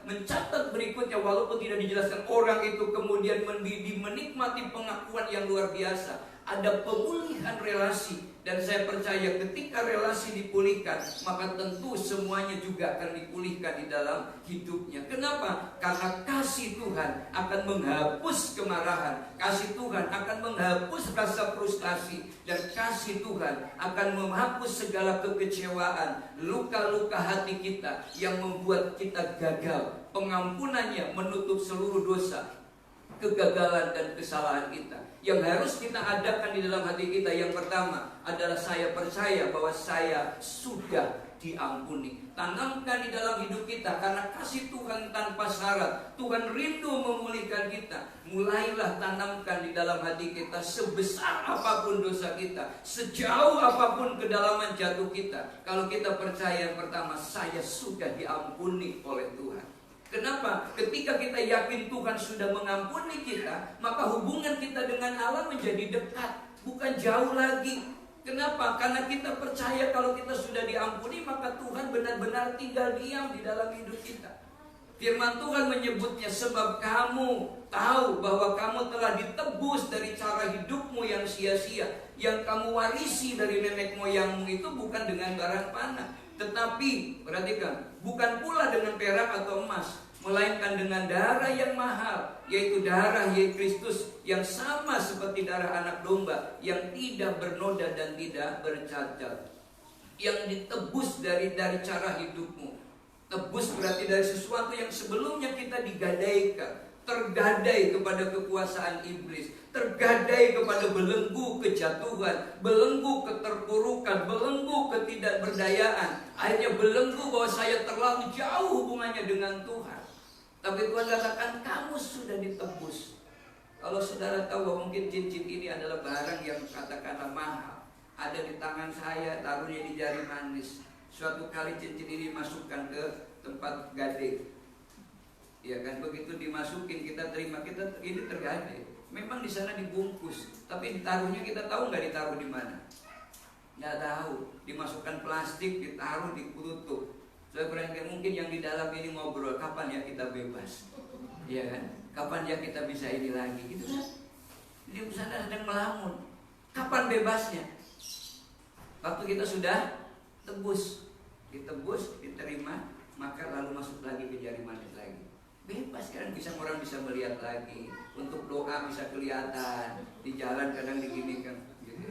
mencatat berikutnya, walaupun tidak dijelaskan, orang itu kemudian menikmati pengakuan yang luar biasa. Ada pemulihan relasi, dan saya percaya ketika relasi dipulihkan, maka tentu semuanya juga akan dipulihkan di dalam hidupnya. Kenapa? Karena kasih Tuhan akan menghapus kemarahan, kasih Tuhan akan menghapus rasa frustasi, dan kasih Tuhan akan menghapus segala kekecewaan, luka-luka hati kita yang membuat kita gagal. Pengampunannya menutup seluruh dosa, kegagalan dan kesalahan kita. Yang harus kita adakan di dalam hati kita, yang pertama adalah saya percaya bahwa saya sudah diampuni. Tanamkan di dalam hidup kita, karena kasih Tuhan tanpa syarat. Tuhan rindu memulihkan kita. Mulailah tanamkan di dalam hati kita, sebesar apapun dosa kita, sejauh apapun kedalaman jatuh kita. Kalau kita percaya, yang pertama, saya sudah diampuni oleh Tuhan. Kenapa? Ketika kita yakin Tuhan sudah mengampuni kita, maka hubungan kita dengan Allah menjadi dekat, bukan jauh lagi. Kenapa? Karena kita percaya kalau kita sudah diampuni, maka Tuhan benar-benar tinggal diam di dalam hidup kita. Firman Tuhan menyebutnya, sebab kamu tahu bahwa kamu telah ditebus dari cara hidupmu yang sia-sia, yang kamu warisi dari nenek moyangmu itu bukan dengan barang panah, tetapi, perhatikan, bukan pula dengan perak atau emas, melainkan dengan darah yang mahal, yaitu darah Yesus Kristus, yang sama seperti darah anak domba, yang tidak bernoda dan tidak bercacat, yang ditebus dari cara hidupmu. Tebus berarti dari sesuatu yang sebelumnya kita digadaikan, tergadai kepada kekuasaan iblis, tergadai kepada belenggu kejatuhan, belenggu keterpurukan, belenggu ketidakberdayaan. Akhirnya belenggu bahwa saya terlalu jauh hubungannya dengan Tuhan. Tapi Tuhan katakan kamu sudah ditebus. Kalau saudara tahu bahwa mungkin cincin ini adalah barang yang katakanlah mahal, ada di tangan saya, taruhnya di jari manis. Suatu kali cincin ini masukkan ke tempat gading, ya kan, begitu dimasukin kita terima, kita ini tergadai. Memang di sana dibungkus, tapi ditaruhnya kita tahu nggak ditaruh di mana? Nggak tahu. Dimasukkan plastik, ditaruh, ditutup. Saya berangkat mungkin yang di dalam ini ngobrol, kapan ya kita bebas, ya kan? Kapan ya kita bisa ini lagi, gitu kan? Di sana sedang melamun. Kapan bebasnya? Waktu kita sudah tebus, ditebus, diterima, maka lalu masuk lagi ke jari manis lagi. Bebas kan, orang bisa melihat lagi, untuk doa bisa kelihatan, di jalan kadang diginikan. Gitu.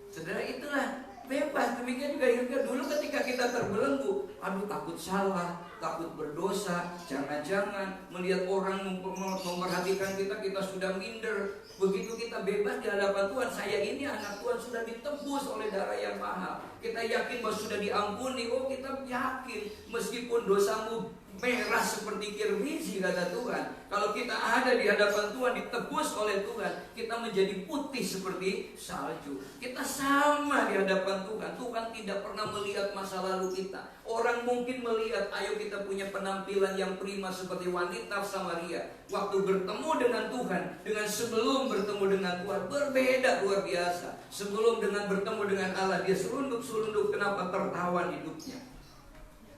Saudara, itulah bebas. Demikian juga hingga dulu ketika kita terbelenggu, aduh takut salah, takut berdosa, jangan-jangan melihat orang memperhatikan kita sudah minder. Begitu kita bebas di hadapan Tuhan, saya ini anak Tuhan sudah ditebus oleh darah yang mahal. Kita yakin bahwa sudah diampuni. Oh, kita yakin meskipun dosamu merah seperti kirmizi, kata Tuhan, kalau kita ada di hadapan Tuhan, ditebus oleh Tuhan, kita menjadi putih seperti salju. Kita sama di hadapan Tuhan. Tuhan tidak pernah melihat masa lalu kita. Orang mungkin melihat, ayo kita punya penampilan yang prima seperti wanita Samaria. Waktu bertemu dengan Tuhan, dengan sebelum bertemu dengan Tuhan, berbeda luar biasa. Sebelum dengan bertemu dengan Allah, dia serunduk-serunduk, kenapa? Tertawan hidupnya.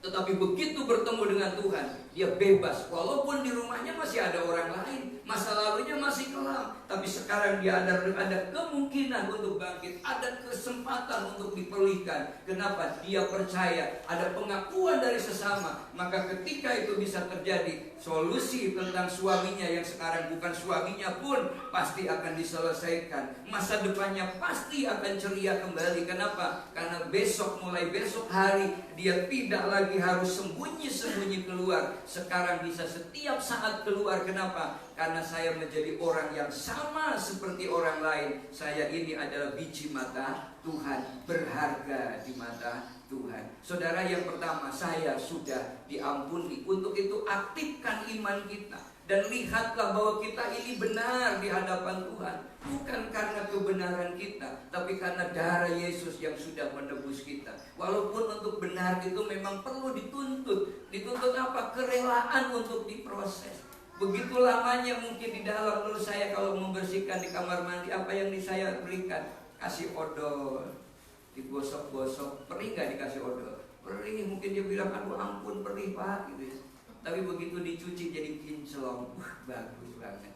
Tetapi begitu bertemu dengan Tuhan, dia bebas. Walaupun di rumahnya masih ada orang lain, masa lalunya masih kelam, tapi sekarang dia ada kemungkinan untuk bangkit, ada kesempatan untuk dipulihkan. Kenapa? Dia percaya, ada pengakuan dari sesama. Maka ketika itu bisa terjadi, solusi tentang suaminya yang sekarang bukan suaminya pun pasti akan diselesaikan. Masa depannya pasti akan ceria kembali. Kenapa? Karena besok, mulai besok hari, dia tidak lagi harus sembunyi-sembunyi keluar. Sekarang bisa setiap saat keluar. Kenapa? Karena saya menjadi orang yang sama seperti orang lain. Saya ini adalah biji mata Tuhan, berharga di mata Tuhan. Saudara, yang pertama, saya sudah diampuni. Untuk itu aktifkan iman kita, dan lihatlah bahwa kita ini benar di hadapan Tuhan. Bukan karena kebenaran kita, tapi karena darah Yesus yang sudah menebus kita. Walaupun untuk benar itu memang perlu dituntut. Dituntut apa? Kerelaan untuk diproses. Begitu lamanya mungkin di dalam, menurut saya kalau membersihkan di kamar mandi, apa yang saya berikan? Kasih odol, digosok-gosok. Perih nggak dikasih odol? Perih. Mungkin dia bilang, aduh ampun perih pak, gitu ya. Tapi begitu dicuci jadi kinclong, bagus banget.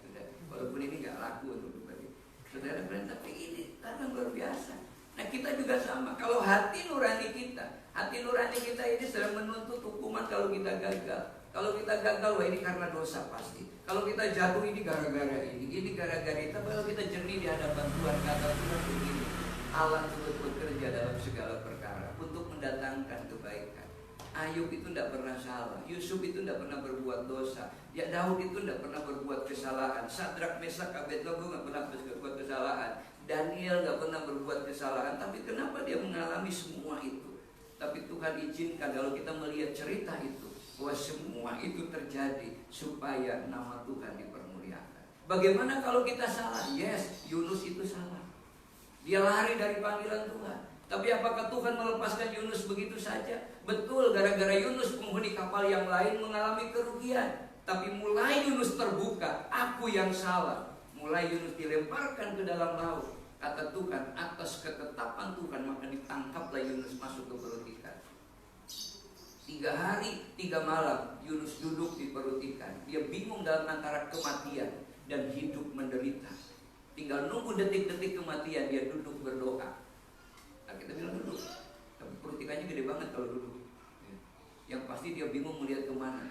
Walaupun ini nggak laku untuk pribadi, saudara, tapi ini karena luar biasa. Nah, kita juga sama. Kalau hati nurani kita ini sedang menuntut hukuman kalau kita gagal. Kalau kita gagal, wah ini karena dosa pasti. Kalau kita jatuh, ini gara-gara ini gara-gara itu. Kalau kita jernih di hadapan Tuhan, kata Tuhan begini, Allah turut bekerja dalam segala perkara untuk mendatangkan kebaikan. Ayub itu tidak pernah salah, Yusuf itu tidak pernah berbuat dosa, ya Daud itu tidak pernah berbuat kesalahan, Sadrak, Mesak, Abednego nggak pernah berbuat kesalahan, Daniel nggak pernah berbuat kesalahan. Tapi kenapa dia mengalami semua itu? Tapi Tuhan izinkan kalau kita melihat cerita itu, bahwa semua itu terjadi supaya nama Tuhan dipermuliakan. Bagaimana kalau kita salah? Yes, Yunus itu salah. Dia lari dari panggilan Tuhan. Tapi apakah Tuhan melepaskan Yunus begitu saja? Betul, gara-gara Yunus penghuni kapal kapal yang lain mengalami kerugian. Tapi mulai Yunus terbuka, aku yang salah. Mulai Yunus dilemparkan ke dalam laut. Kata Tuhan, atas ketetapan Tuhan maka ditangkaplah Yunus masuk ke perut ikan. 3 hari 3 malam Yunus duduk di perut ikan. Dia bingung dalam antara kematian dan hidup menderita. Tinggal nunggu detik-detik kematian, dia duduk berdoa. Nah, kita bilang duduk, tapi perut ikannya gede banget kalau duduk. Yang pasti dia bingung melihat kemana.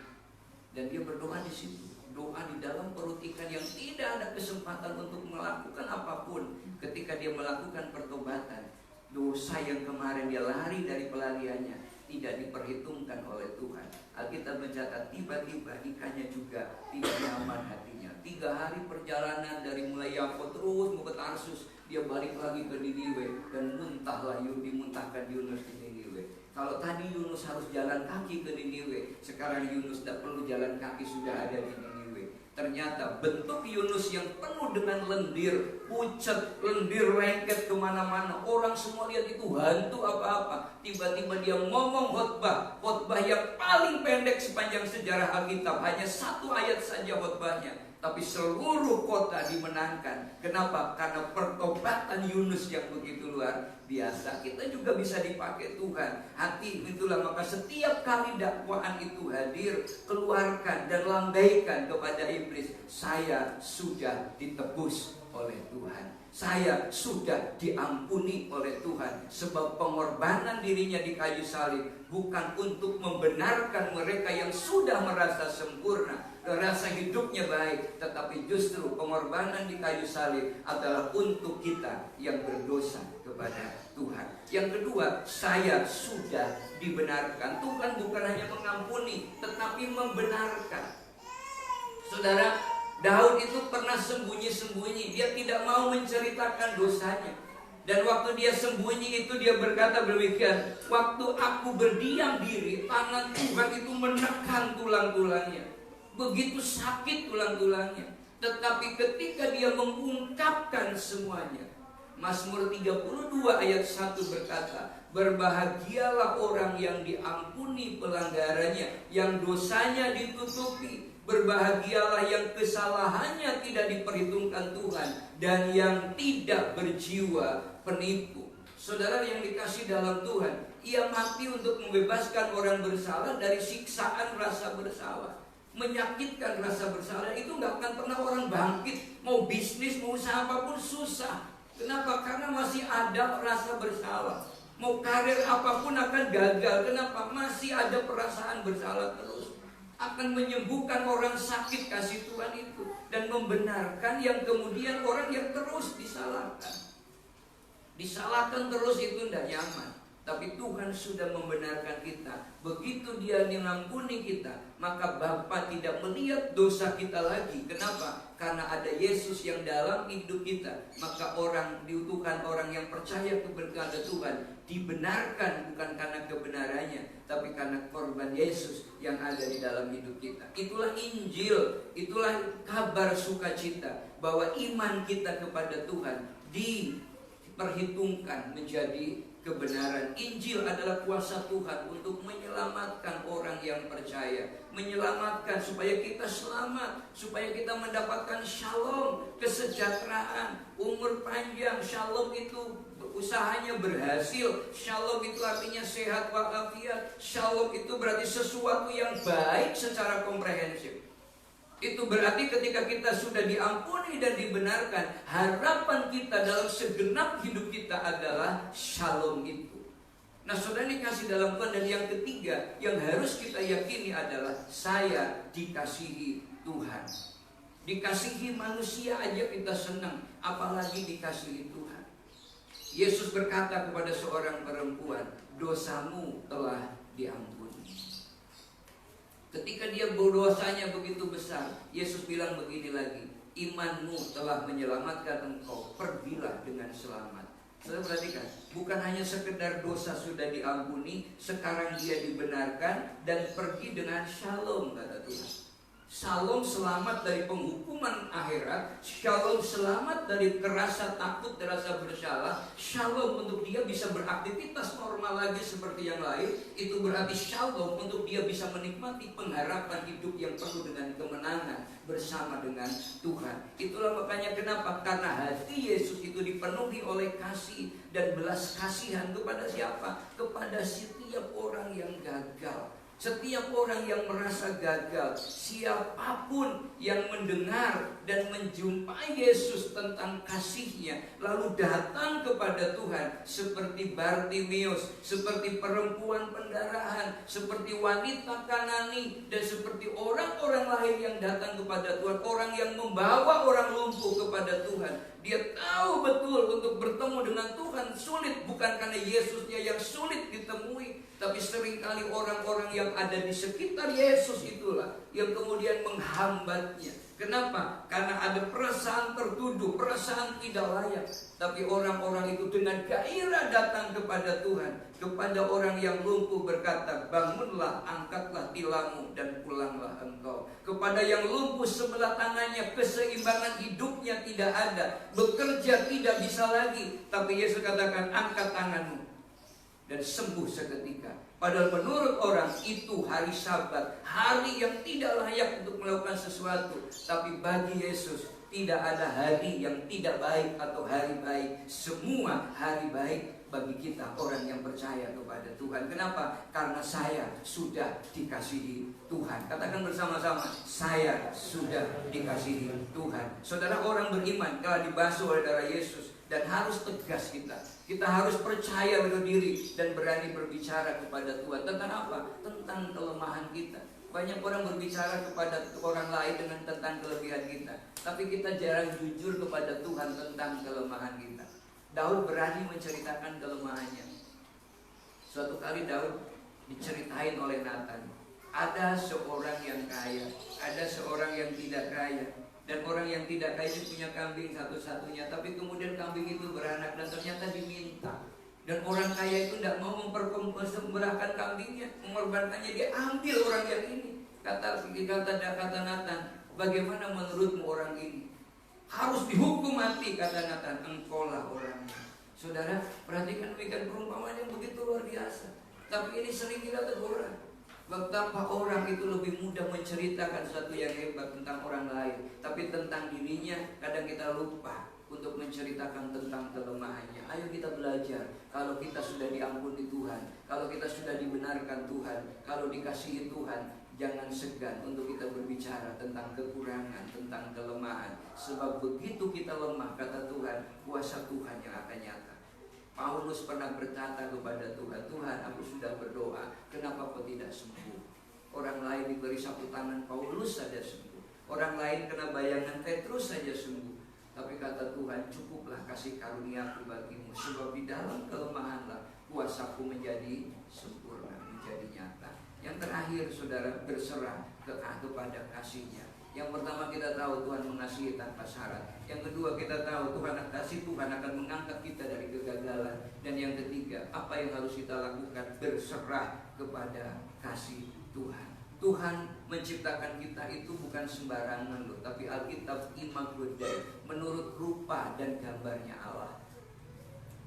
Dan dia berdoa di situ. Doa di dalam perut ikan yang tidak ada kesempatan untuk melakukan apapun. Ketika dia melakukan pertobatan, dosa yang kemarin dia lari dari pelariannya tidak diperhitungkan oleh Tuhan. Alkitab mencatat tiba-tiba ikannya juga tidak nyaman hatinya. 3 hari perjalanan dari mulai Yafo terus mau ke Tarsus, dia balik lagi ke Niniwe dan dimuntahkan Yunus di Niniwe. Kalau tadi Yunus harus jalan kaki ke Niniwe, sekarang Yunus tidak perlu jalan kaki, sudah ada di Niniwe. Ternyata bentuk Yunus yang penuh dengan lendir, pucat, lendir lengket kemana-mana. Orang semua lihat itu hantu apa-apa. Tiba-tiba dia ngomong khotbah yang paling pendek sepanjang sejarah Alkitab. Hanya 1 ayat saja khotbahnya. Tapi seluruh kota dimenangkan. Kenapa? Karena pertobatan Yunus yang begitu luar biasa. Kita juga bisa dipakai Tuhan. Hati itulah, maka setiap kali dakwaan itu hadir, keluarkan dan lambaikan kepada iblis. Saya sudah ditebus oleh Tuhan. Saya sudah diampuni oleh Tuhan. Sebab pengorbanan dirinya di kayu salib bukan untuk membenarkan mereka yang sudah merasa sempurna, rasa hidupnya baik, tetapi justru pengorbanan di kayu salib adalah untuk kita yang berdosa kepada Tuhan. Yang kedua, saya sudah dibenarkan. Tuhan bukan hanya mengampuni, tetapi membenarkan. Saudara, Daud itu pernah sembunyi-sembunyi. Dia tidak mau menceritakan dosanya. Dan waktu dia sembunyi itu dia berkata demikian, waktu aku berdiam diri, tangan Tuhan itu menekan tulang-tulangnya. Begitu sakit tulang-tulangnya. Tetapi ketika dia mengungkapkan semuanya, Mazmur 32 ayat 1 berkata, berbahagialah orang yang diampuni pelanggarannya, yang dosanya ditutupi. Berbahagialah yang kesalahannya tidak diperhitungkan Tuhan, dan yang tidak berjiwa penipu. Saudara yang dikasih dalam Tuhan, ia mati untuk membebaskan orang bersalah dari siksaan rasa bersalah. Menyakitkan rasa bersalah itu gak akan pernah orang bangkit. Mau bisnis, mau usaha apapun susah. Kenapa? Karena masih ada rasa bersalah. Mau karir apapun akan gagal. Kenapa? Masih ada perasaan bersalah terus. Akan menyembuhkan orang sakit kasih Tuhan itu, dan membenarkan yang kemudian orang yang terus disalahkan terus itu tidak nyaman. Tapi Tuhan sudah membenarkan kita. Begitu Dia mengampuni kita, maka Bapa tidak melihat dosa kita lagi. Kenapa? Karena ada Yesus yang dalam hidup kita. Maka diutuhkan orang yang percaya kepada Tuhan dibenarkan bukan karena kebenarannya, tapi karena korban Yesus yang ada di dalam hidup kita. Itulah Injil, itulah kabar sukacita bahwa iman kita kepada Tuhan diperhitungkan menjadi kebenaran. Injil adalah kuasa Tuhan untuk menyelamatkan orang yang percaya, menyelamatkan supaya kita selamat, supaya kita mendapatkan shalom, kesejahteraan, umur panjang. Shalom itu usahanya berhasil. Shalom itu artinya sehat walafiat. Shalom itu berarti sesuatu yang baik secara komprehensif. Itu berarti ketika kita sudah diampuni dan dibenarkan, harapan kita dalam segenap hidup kita adalah shalom itu. Nah, saudara dikasih dalam Tuhan. Dan yang ketiga yang harus kita yakini adalah saya dikasihi Tuhan. Dikasihi manusia aja kita senang, apalagi dikasihi Tuhan. Yesus berkata kepada seorang perempuan, dosamu telah diampuni. Ketika dia berdosanya begitu besar, Yesus bilang begini lagi, imanmu telah menyelamatkan engkau, pergilah dengan selamat. Saudara perhatikan, bukan hanya sekedar dosa sudah diampuni, sekarang dia dibenarkan dan pergi dengan shalom, kata Tuhan. Shalom selamat dari penghukuman akhirat. Shalom selamat dari rasa takut, rasa bersalah. Shalom untuk dia bisa beraktivitas normal lagi seperti yang lain. Itu berarti shalom untuk dia bisa menikmati pengharapan hidup yang penuh dengan kemenangan bersama dengan Tuhan. Itulah makanya kenapa, karena hati Yesus itu dipenuhi oleh kasih dan belas kasihan kepada siapa? Kepada setiap orang yang gagal. Setiap orang yang merasa gagal, siapapun yang mendengar dan menjumpai Yesus tentang kasih-Nya, lalu datang kepada Tuhan, seperti Bartimeus, seperti perempuan pendarahan, seperti wanita Kanani, dan seperti orang-orang lain yang datang kepada Tuhan, orang yang membawa orang lumpuh kepada Tuhan. Dia tahu betul untuk bertemu dengan Tuhan sulit, bukan karena Yesusnya yang sulit ditemui, tapi seringkali orang-orang yang ada di sekitar Yesus itulah yang kemudian menghambatnya. Kenapa? Karena ada perasaan tertuduh, perasaan tidak layak. Tapi orang-orang itu dengan gairah datang kepada Tuhan, kepada orang yang lumpuh berkata, bangunlah, angkatlah tilammu dan pulanglah engkau. Kepada yang lumpuh sebelah tangannya, keseimbangan hidupnya tidak ada, bekerja tidak bisa lagi, tapi Yesus katakan, angkat tanganmu dan sembuh seketika. Padahal menurut orang itu hari Sabat, hari yang tidak layak untuk melakukan sesuatu. Tapi bagi Yesus tidak ada hari yang tidak baik atau hari baik. Semua hari baik bagi kita orang yang percaya kepada Tuhan. Kenapa? Karena saya sudah dikasihi Tuhan. Katakan bersama-sama, saya sudah dikasihi Tuhan. Saudara, orang beriman telah dibasuh oleh darah Yesus. Dan harus tegas kita harus percaya pada diri dan berani berbicara kepada Tuhan. Tentang apa? Tentang kelemahan kita. Banyak orang berbicara kepada orang lain dengan tentang kelebihan kita, tapi kita jarang jujur kepada Tuhan tentang kelemahan kita. Daud berani menceritakan kelemahannya. Suatu kali Daud diceritain oleh Nathan, ada seorang yang kaya, ada seorang yang tidak kaya. Dan orang yang tidak kaya itu punya kambing satu-satunya, tapi kemudian kambing itu beranak dan ternyata diminta. Dan orang kaya itu tidak mau mempersembahkan kambingnya, mengorbankannya, dia ambil orang yang ini. Kata Nathan, bagaimana menurutmu orang ini? Harus dihukum mati, kata Nathan. Engkaulah orangnya. Saudara, perhatikan demikian perumpamaan yang begitu luar biasa. Tapi ini sering kita teguran. Betapa orang itu lebih mudah menceritakan sesuatu yang hebat tentang orang lain, tapi tentang dirinya kadang kita lupa untuk menceritakan tentang kelemahannya. Ayo kita belajar. Kalau kita sudah diampuni Tuhan, kalau kita sudah dibenarkan Tuhan, kalau dikasihi Tuhan, jangan segan untuk kita berbicara tentang kekurangan, tentang kelemahan. Sebab begitu kita lemah, kata Tuhan, kuasa Tuhan yang akan nyata. Paulus pernah berkata kepada Tuhan, Tuhan, aku sudah berdoa, kenapa kau tidak sembuh? Orang lain diberi sapu tangan, Paulus saja sembuh. Orang lain kena bayangan, Petrus saja sembuh. Tapi kata Tuhan, cukuplah kasih karuniaku bagimu, sebab di dalam kelemahanlah kuasaku menjadi sempurna, menjadi nyata. Yang terakhir, saudara, berserah kepada kasih-Nya. Yang pertama, kita tahu Tuhan mengasihi tanpa syarat. Yang kedua, kita tahu kasih Tuhan akan mengangkat kita dari kegagalan. Dan yang ketiga, apa yang harus kita lakukan? Berserah kepada kasih Tuhan. Tuhan menciptakan kita itu bukan sembarangan loh, tapi Alkitab Imago Dei, menurut rupa dan gambarnya Allah.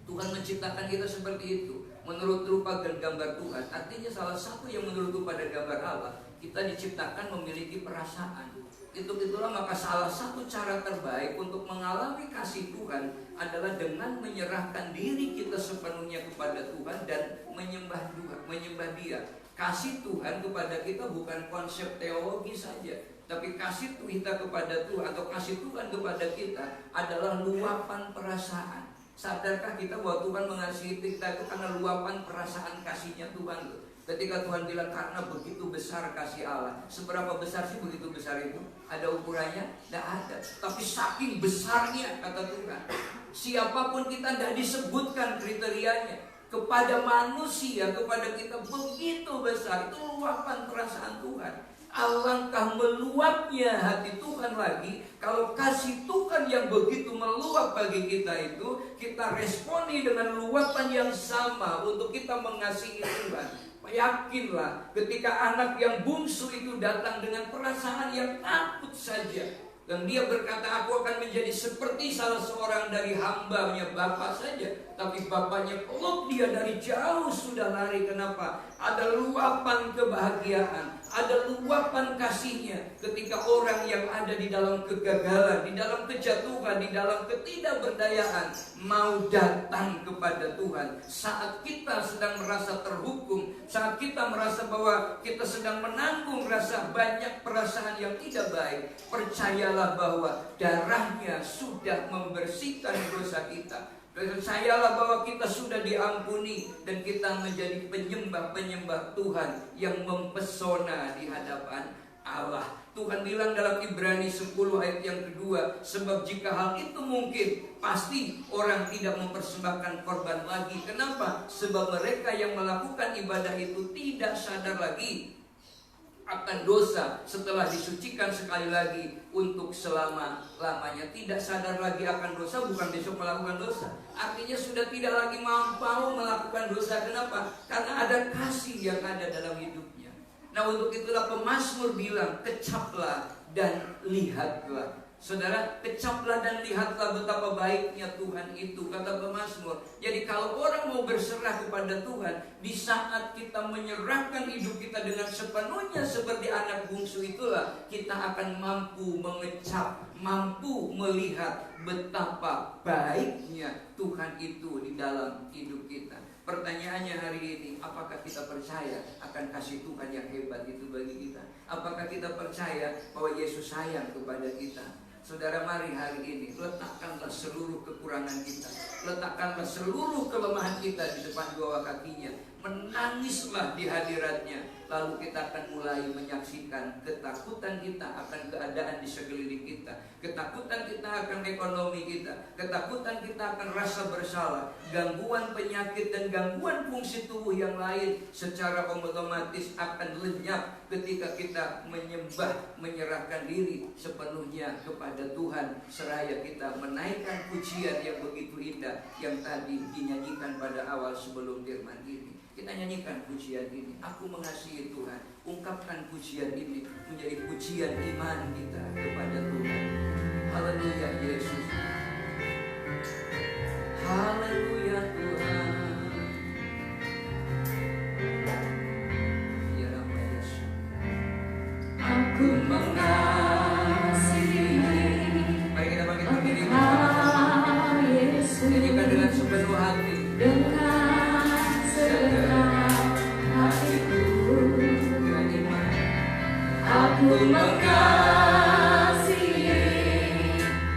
Tuhan menciptakan kita seperti itu, menurut rupa dan gambar Tuhan. Artinya salah satu yang menurut rupa dan gambar Allah, kita diciptakan memiliki perasaan. Itulah maka salah satu cara terbaik untuk mengalami kasih Tuhan adalah dengan menyerahkan diri kita sepenuhnya kepada Tuhan dan menyembah Dia. Kasih Tuhan kepada kita bukan konsep teologi saja, tapi kasih kita kepada Tuhan atau kasih Tuhan kepada kita adalah luapan perasaan. Sadarkah kita bahwa Tuhan mengasihi kita itu karena luapan perasaan kasih-Nya Tuhan? Ketika Tuhan bilang karena begitu besar kasih Allah. Seberapa besar sih begitu besar itu? Ada ukurannya? Tidak ada. Tapi saking besarnya, kata Tuhan, siapapun kita tidak disebutkan kriterianya. Kepada manusia, kepada kita begitu besar. Itu luapan perasaan Tuhan. Alangkah meluapnya hati Tuhan lagi kalau kasih Tuhan yang begitu meluap bagi kita itu kita responi dengan luapan yang sama untuk kita mengasihi Tuhan. Yakinlah ketika anak yang bungsu itu datang dengan perasaan yang takut saja, dan dia berkata, aku akan menjadi seperti salah seorang dari hambanya Bapa saja. Tapi bapaknya peluk dia dari jauh sudah lari. Kenapa? Ada luapan kebahagiaan, ada luapan kasihnya ketika orang yang ada di dalam kegagalan, di dalam kejatuhan, di dalam ketidakberdayaan mau datang kepada Tuhan. Saat kita sedang merasa terhukum, saat kita merasa bahwa kita sedang menanggung rasa banyak perasaan yang tidak baik, percayalah bahwa darahnya sudah membersihkan dosa kita. Percayalah bahwa kita sudah diampuni dan kita menjadi penyembah-penyembah Tuhan yang mempesona di hadapan Allah. Tuhan bilang dalam Ibrani 10 ayat yang kedua, sebab jika hal itu mungkin, pasti orang tidak mempersembahkan korban lagi. Kenapa? Sebab mereka yang melakukan ibadah itu tidak sadar lagi akan dosa setelah disucikan sekali lagi untuk selama-lamanya. Tidak sadar lagi akan dosa, bukan besok melakukan dosa. Artinya sudah tidak lagi mampu melakukan dosa. Kenapa? Karena ada kasih yang ada dalam hidupnya. Nah, untuk itulah pemazmur bilang, kecaplah dan lihatlah. Saudara, kecaplah dan lihatlah betapa baiknya Tuhan itu, kata pemazmur. Jadi kalau orang mau berserah kepada Tuhan, di saat kita menyerahkan hidup kita dengan sepenuhnya seperti anak bungsu itulah, kita akan mampu mengecap, mampu melihat betapa baiknya Tuhan itu di dalam hidup kita. Pertanyaannya hari ini, apakah kita percaya akan kasih Tuhan yang hebat itu bagi kita? Apakah kita percaya bahwa Yesus sayang kepada kita? Saudara, mari hari ini letakkanlah seluruh kekurangan kita, letakkanlah seluruh kelemahan kita di depan bawah kakinya, menangislah di hadiratnya. Lalu kita akan mulai menyaksikan ketakutan kita akan keadaan di sekeliling kita, ketakutan kita akan ekonomi kita, ketakutan kita akan rasa bersalah, gangguan penyakit dan gangguan fungsi tubuh yang lain secara otomatis akan lenyap ketika kita menyembah, menyerahkan diri sepenuhnya kepada Tuhan, seraya kita menaikkan pujian yang begitu indah yang tadi dinyanyikan pada awal sebelum firman ini. Kita nyanyikan pujian ini. Aku mengasihi Tuhan. Ungkapkan pujian ini menjadi pujian iman kita kepada Tuhan. Haleluya Yesus. Haleluya Tuhan. Ya Rabbah Yesus. Aku mengasihi. Mari kita bangkit berdiri bersama-sama. Nyanyikan dengan sepenuh hati. Aku mengasihi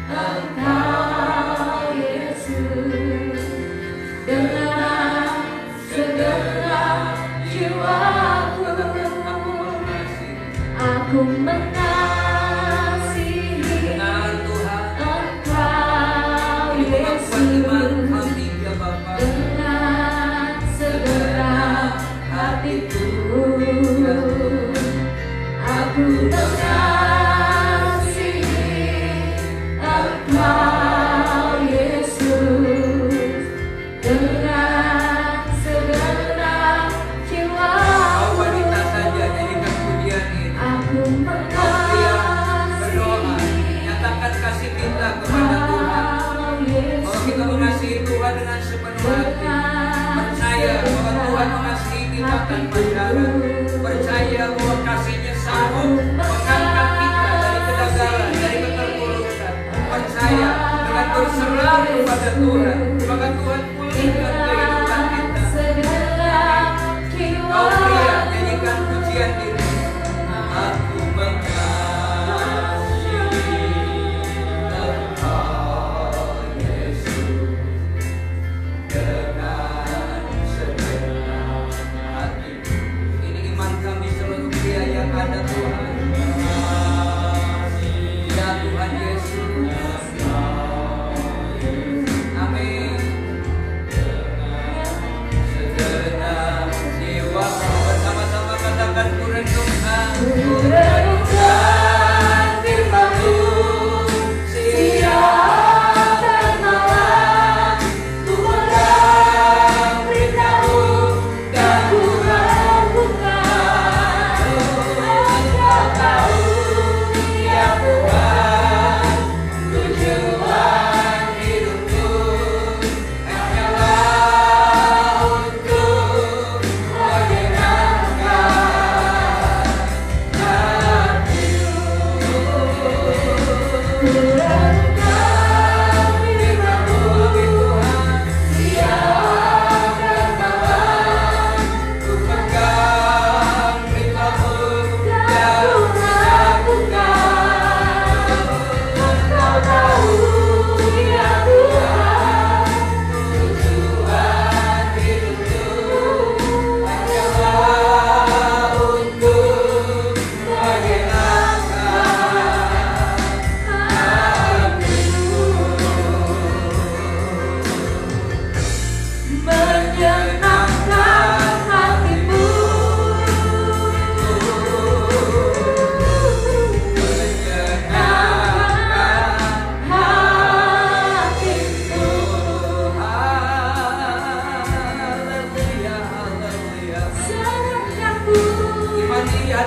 Engkau Yesus dengan segenap jiwaku. Aku mengasihi Engkau Yesus dengan segenap hatiku. Aku mengasihi Engkau Yesus dengan segenap jiwaku. Kau wanita saja nyanyikan pujian ini. Aku mengasihi. Nyatakan kasih kita kepada Tuhan. Kalau kita mengasihi Tuhan dengan sepenuh hati, percaya bahwa Tuhan mengasihi kita tanpa syarat. Percaya bahwa kasihnya sanggup mengangkat kita dari kedagalan, dari keterpurukan. Percaya dengan berserah kepada Tuhan, maka Tuhan pulihkan kehidupan kita. Kau pria, nyanyikan pujian ini. Aku mengasihi Engkau Yesus dengan segenap hatiku. Ini iman kami seluruh pria yang ada Tuhan. Ya Tuhan Yesus. Amin. Segenap jiwa bersama-sama katakan ku renungkan. Ku renungkan firman-Mu siang dan malam. Ku pegang perintah-Mu dan ku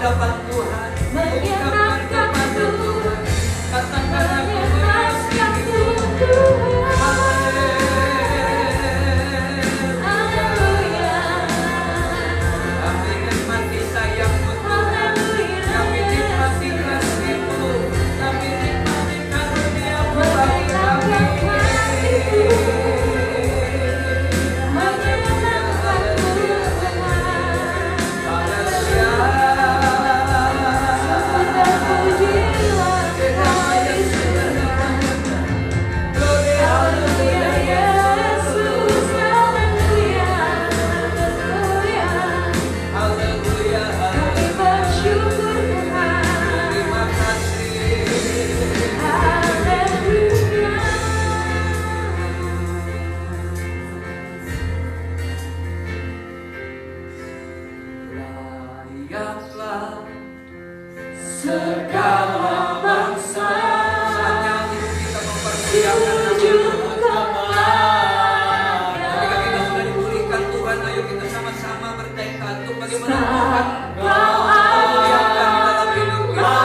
hadapan Tuhan, ungkapkan kepada Tuhan, katakan aku mengasihimu Tuhan. Kami nikmati sayangmu Tuhan, kami nikmati kasih-Mu, kami nikmati karunia-Mu bagi kami. Segala bangsa, saatnya hidup kita mempersiapkan ketika kita sudah dipulihkan Tuhan, ayo kita sama-sama bertekad untuk bagaimana Tuhan memuliakan dalam hidup kita.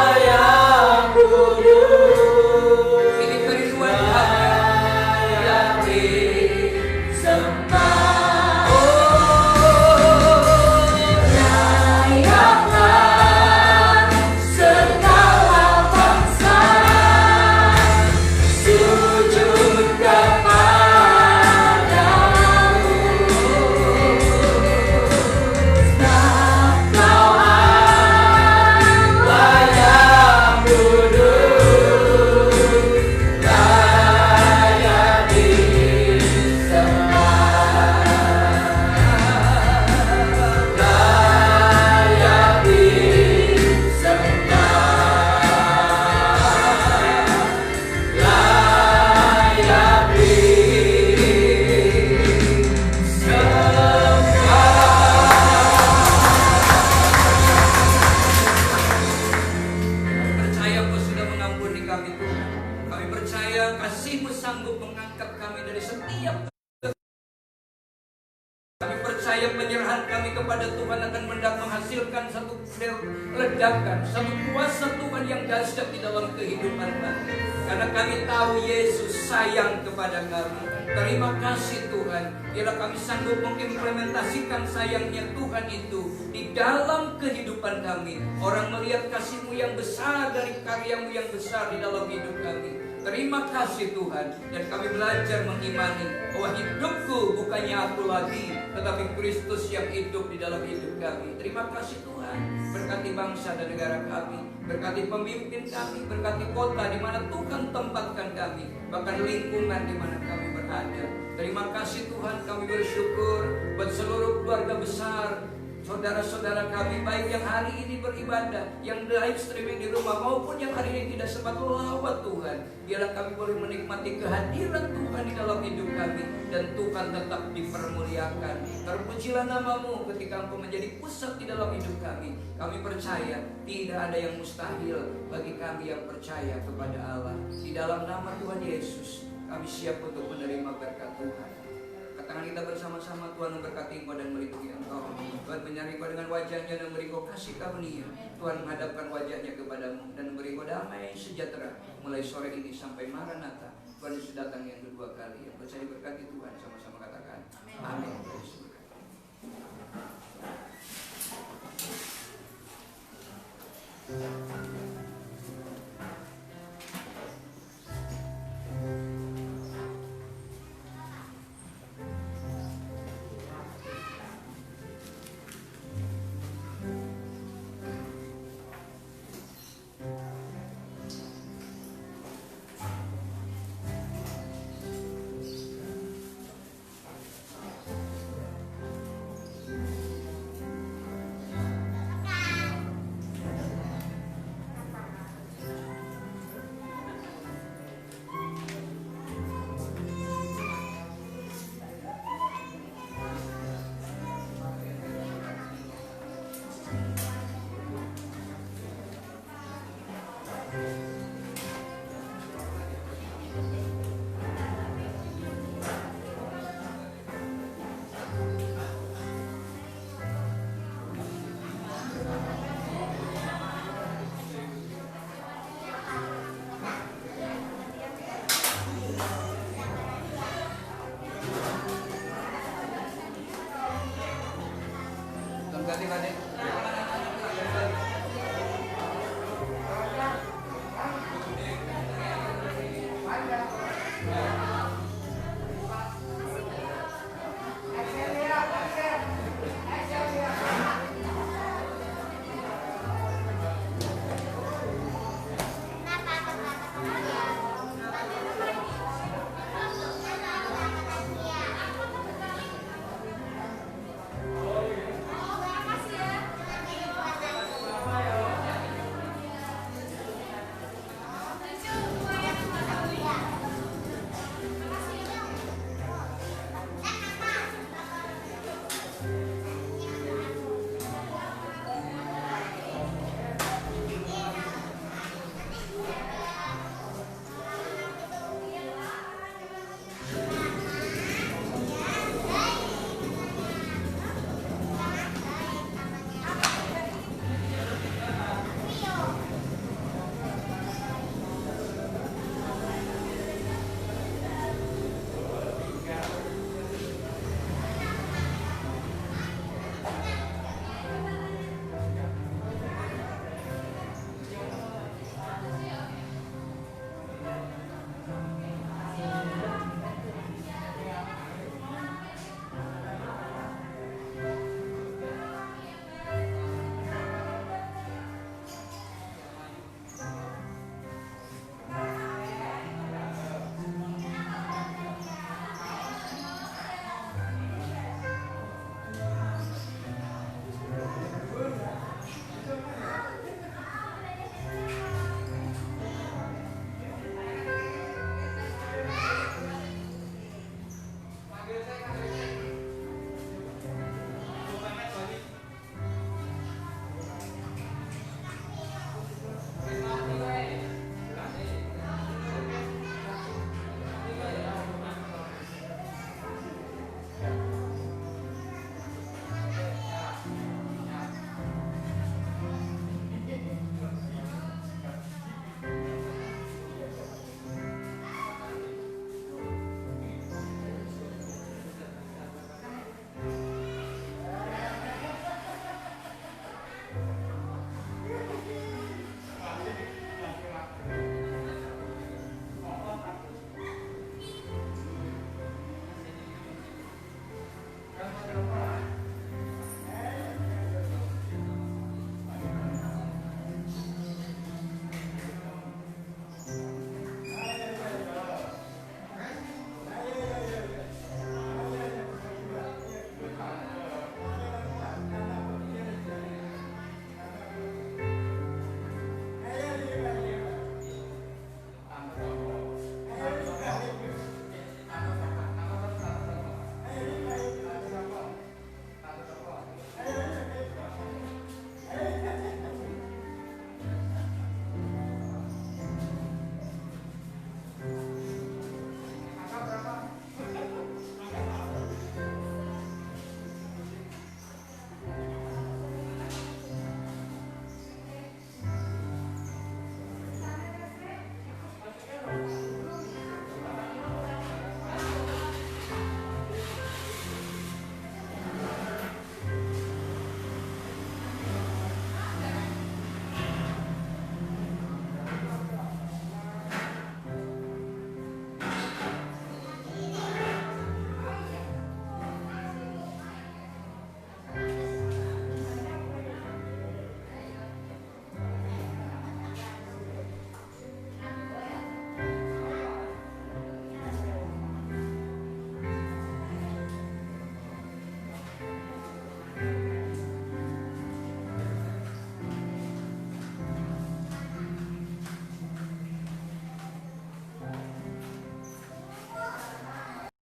Ini kerinduan kami yang disembah. Penyerahan kami kepada Tuhan akan menghasilkan satu ledakan, satu kuasa Tuhan yang dahsyat di dalam kehidupan kami. Karena kami tahu Yesus sayang kepada kami. Terima kasih Tuhan, biarlah kami sanggup mengimplementasikan sayangnya Tuhan itu di dalam kehidupan kami. Orang melihat kasih-Mu yang besar dari karya-Mu yang besar di dalam hidup kami. Terima kasih Tuhan, dan kami belajar mengimani bahwa hidupku bukannya aku lagi, tetapi Kristus yang hidup di dalam hidup kami. Terima kasih Tuhan, berkati bangsa dan negara kami, berkati pemimpin kami, berkati kota di mana Tuhan tempatkan kami, bahkan lingkungan di mana kami berada. Terima kasih Tuhan, kami bersyukur buat seluruh keluarga besar, saudara-saudara kami, baik yang hari ini beribadah, yang live streaming di rumah, maupun yang hari ini tidak sempat lawat Tuhan. Biarlah kami boleh menikmati kehadiran Tuhan di dalam hidup kami, dan Tuhan tetap dipermuliakan. Terpujilah nama-Mu ketika Engkau menjadi pusat di dalam hidup kami. Kami percaya tidak ada yang mustahil bagi kami yang percaya kepada Allah. Di dalam nama Tuhan Yesus, kami siap untuk menerima berkat Tuhan. Katakan kita bersama-sama, Tuhan memberkati Engkau dan melindungi Engkau. Tuhan menyertai Engkau dengan wajah-Nya dan memberi Engkau kasih karunia. Tuhan menghadapkan wajah-Nya kepadamu dan memberi Engkau damai sejahtera mulai sore ini sampai Maranatha. Tuhan Yesus datang yang kedua kali. Yang percaya diberkati Tuhan, sama-sama katakan amin. Amin.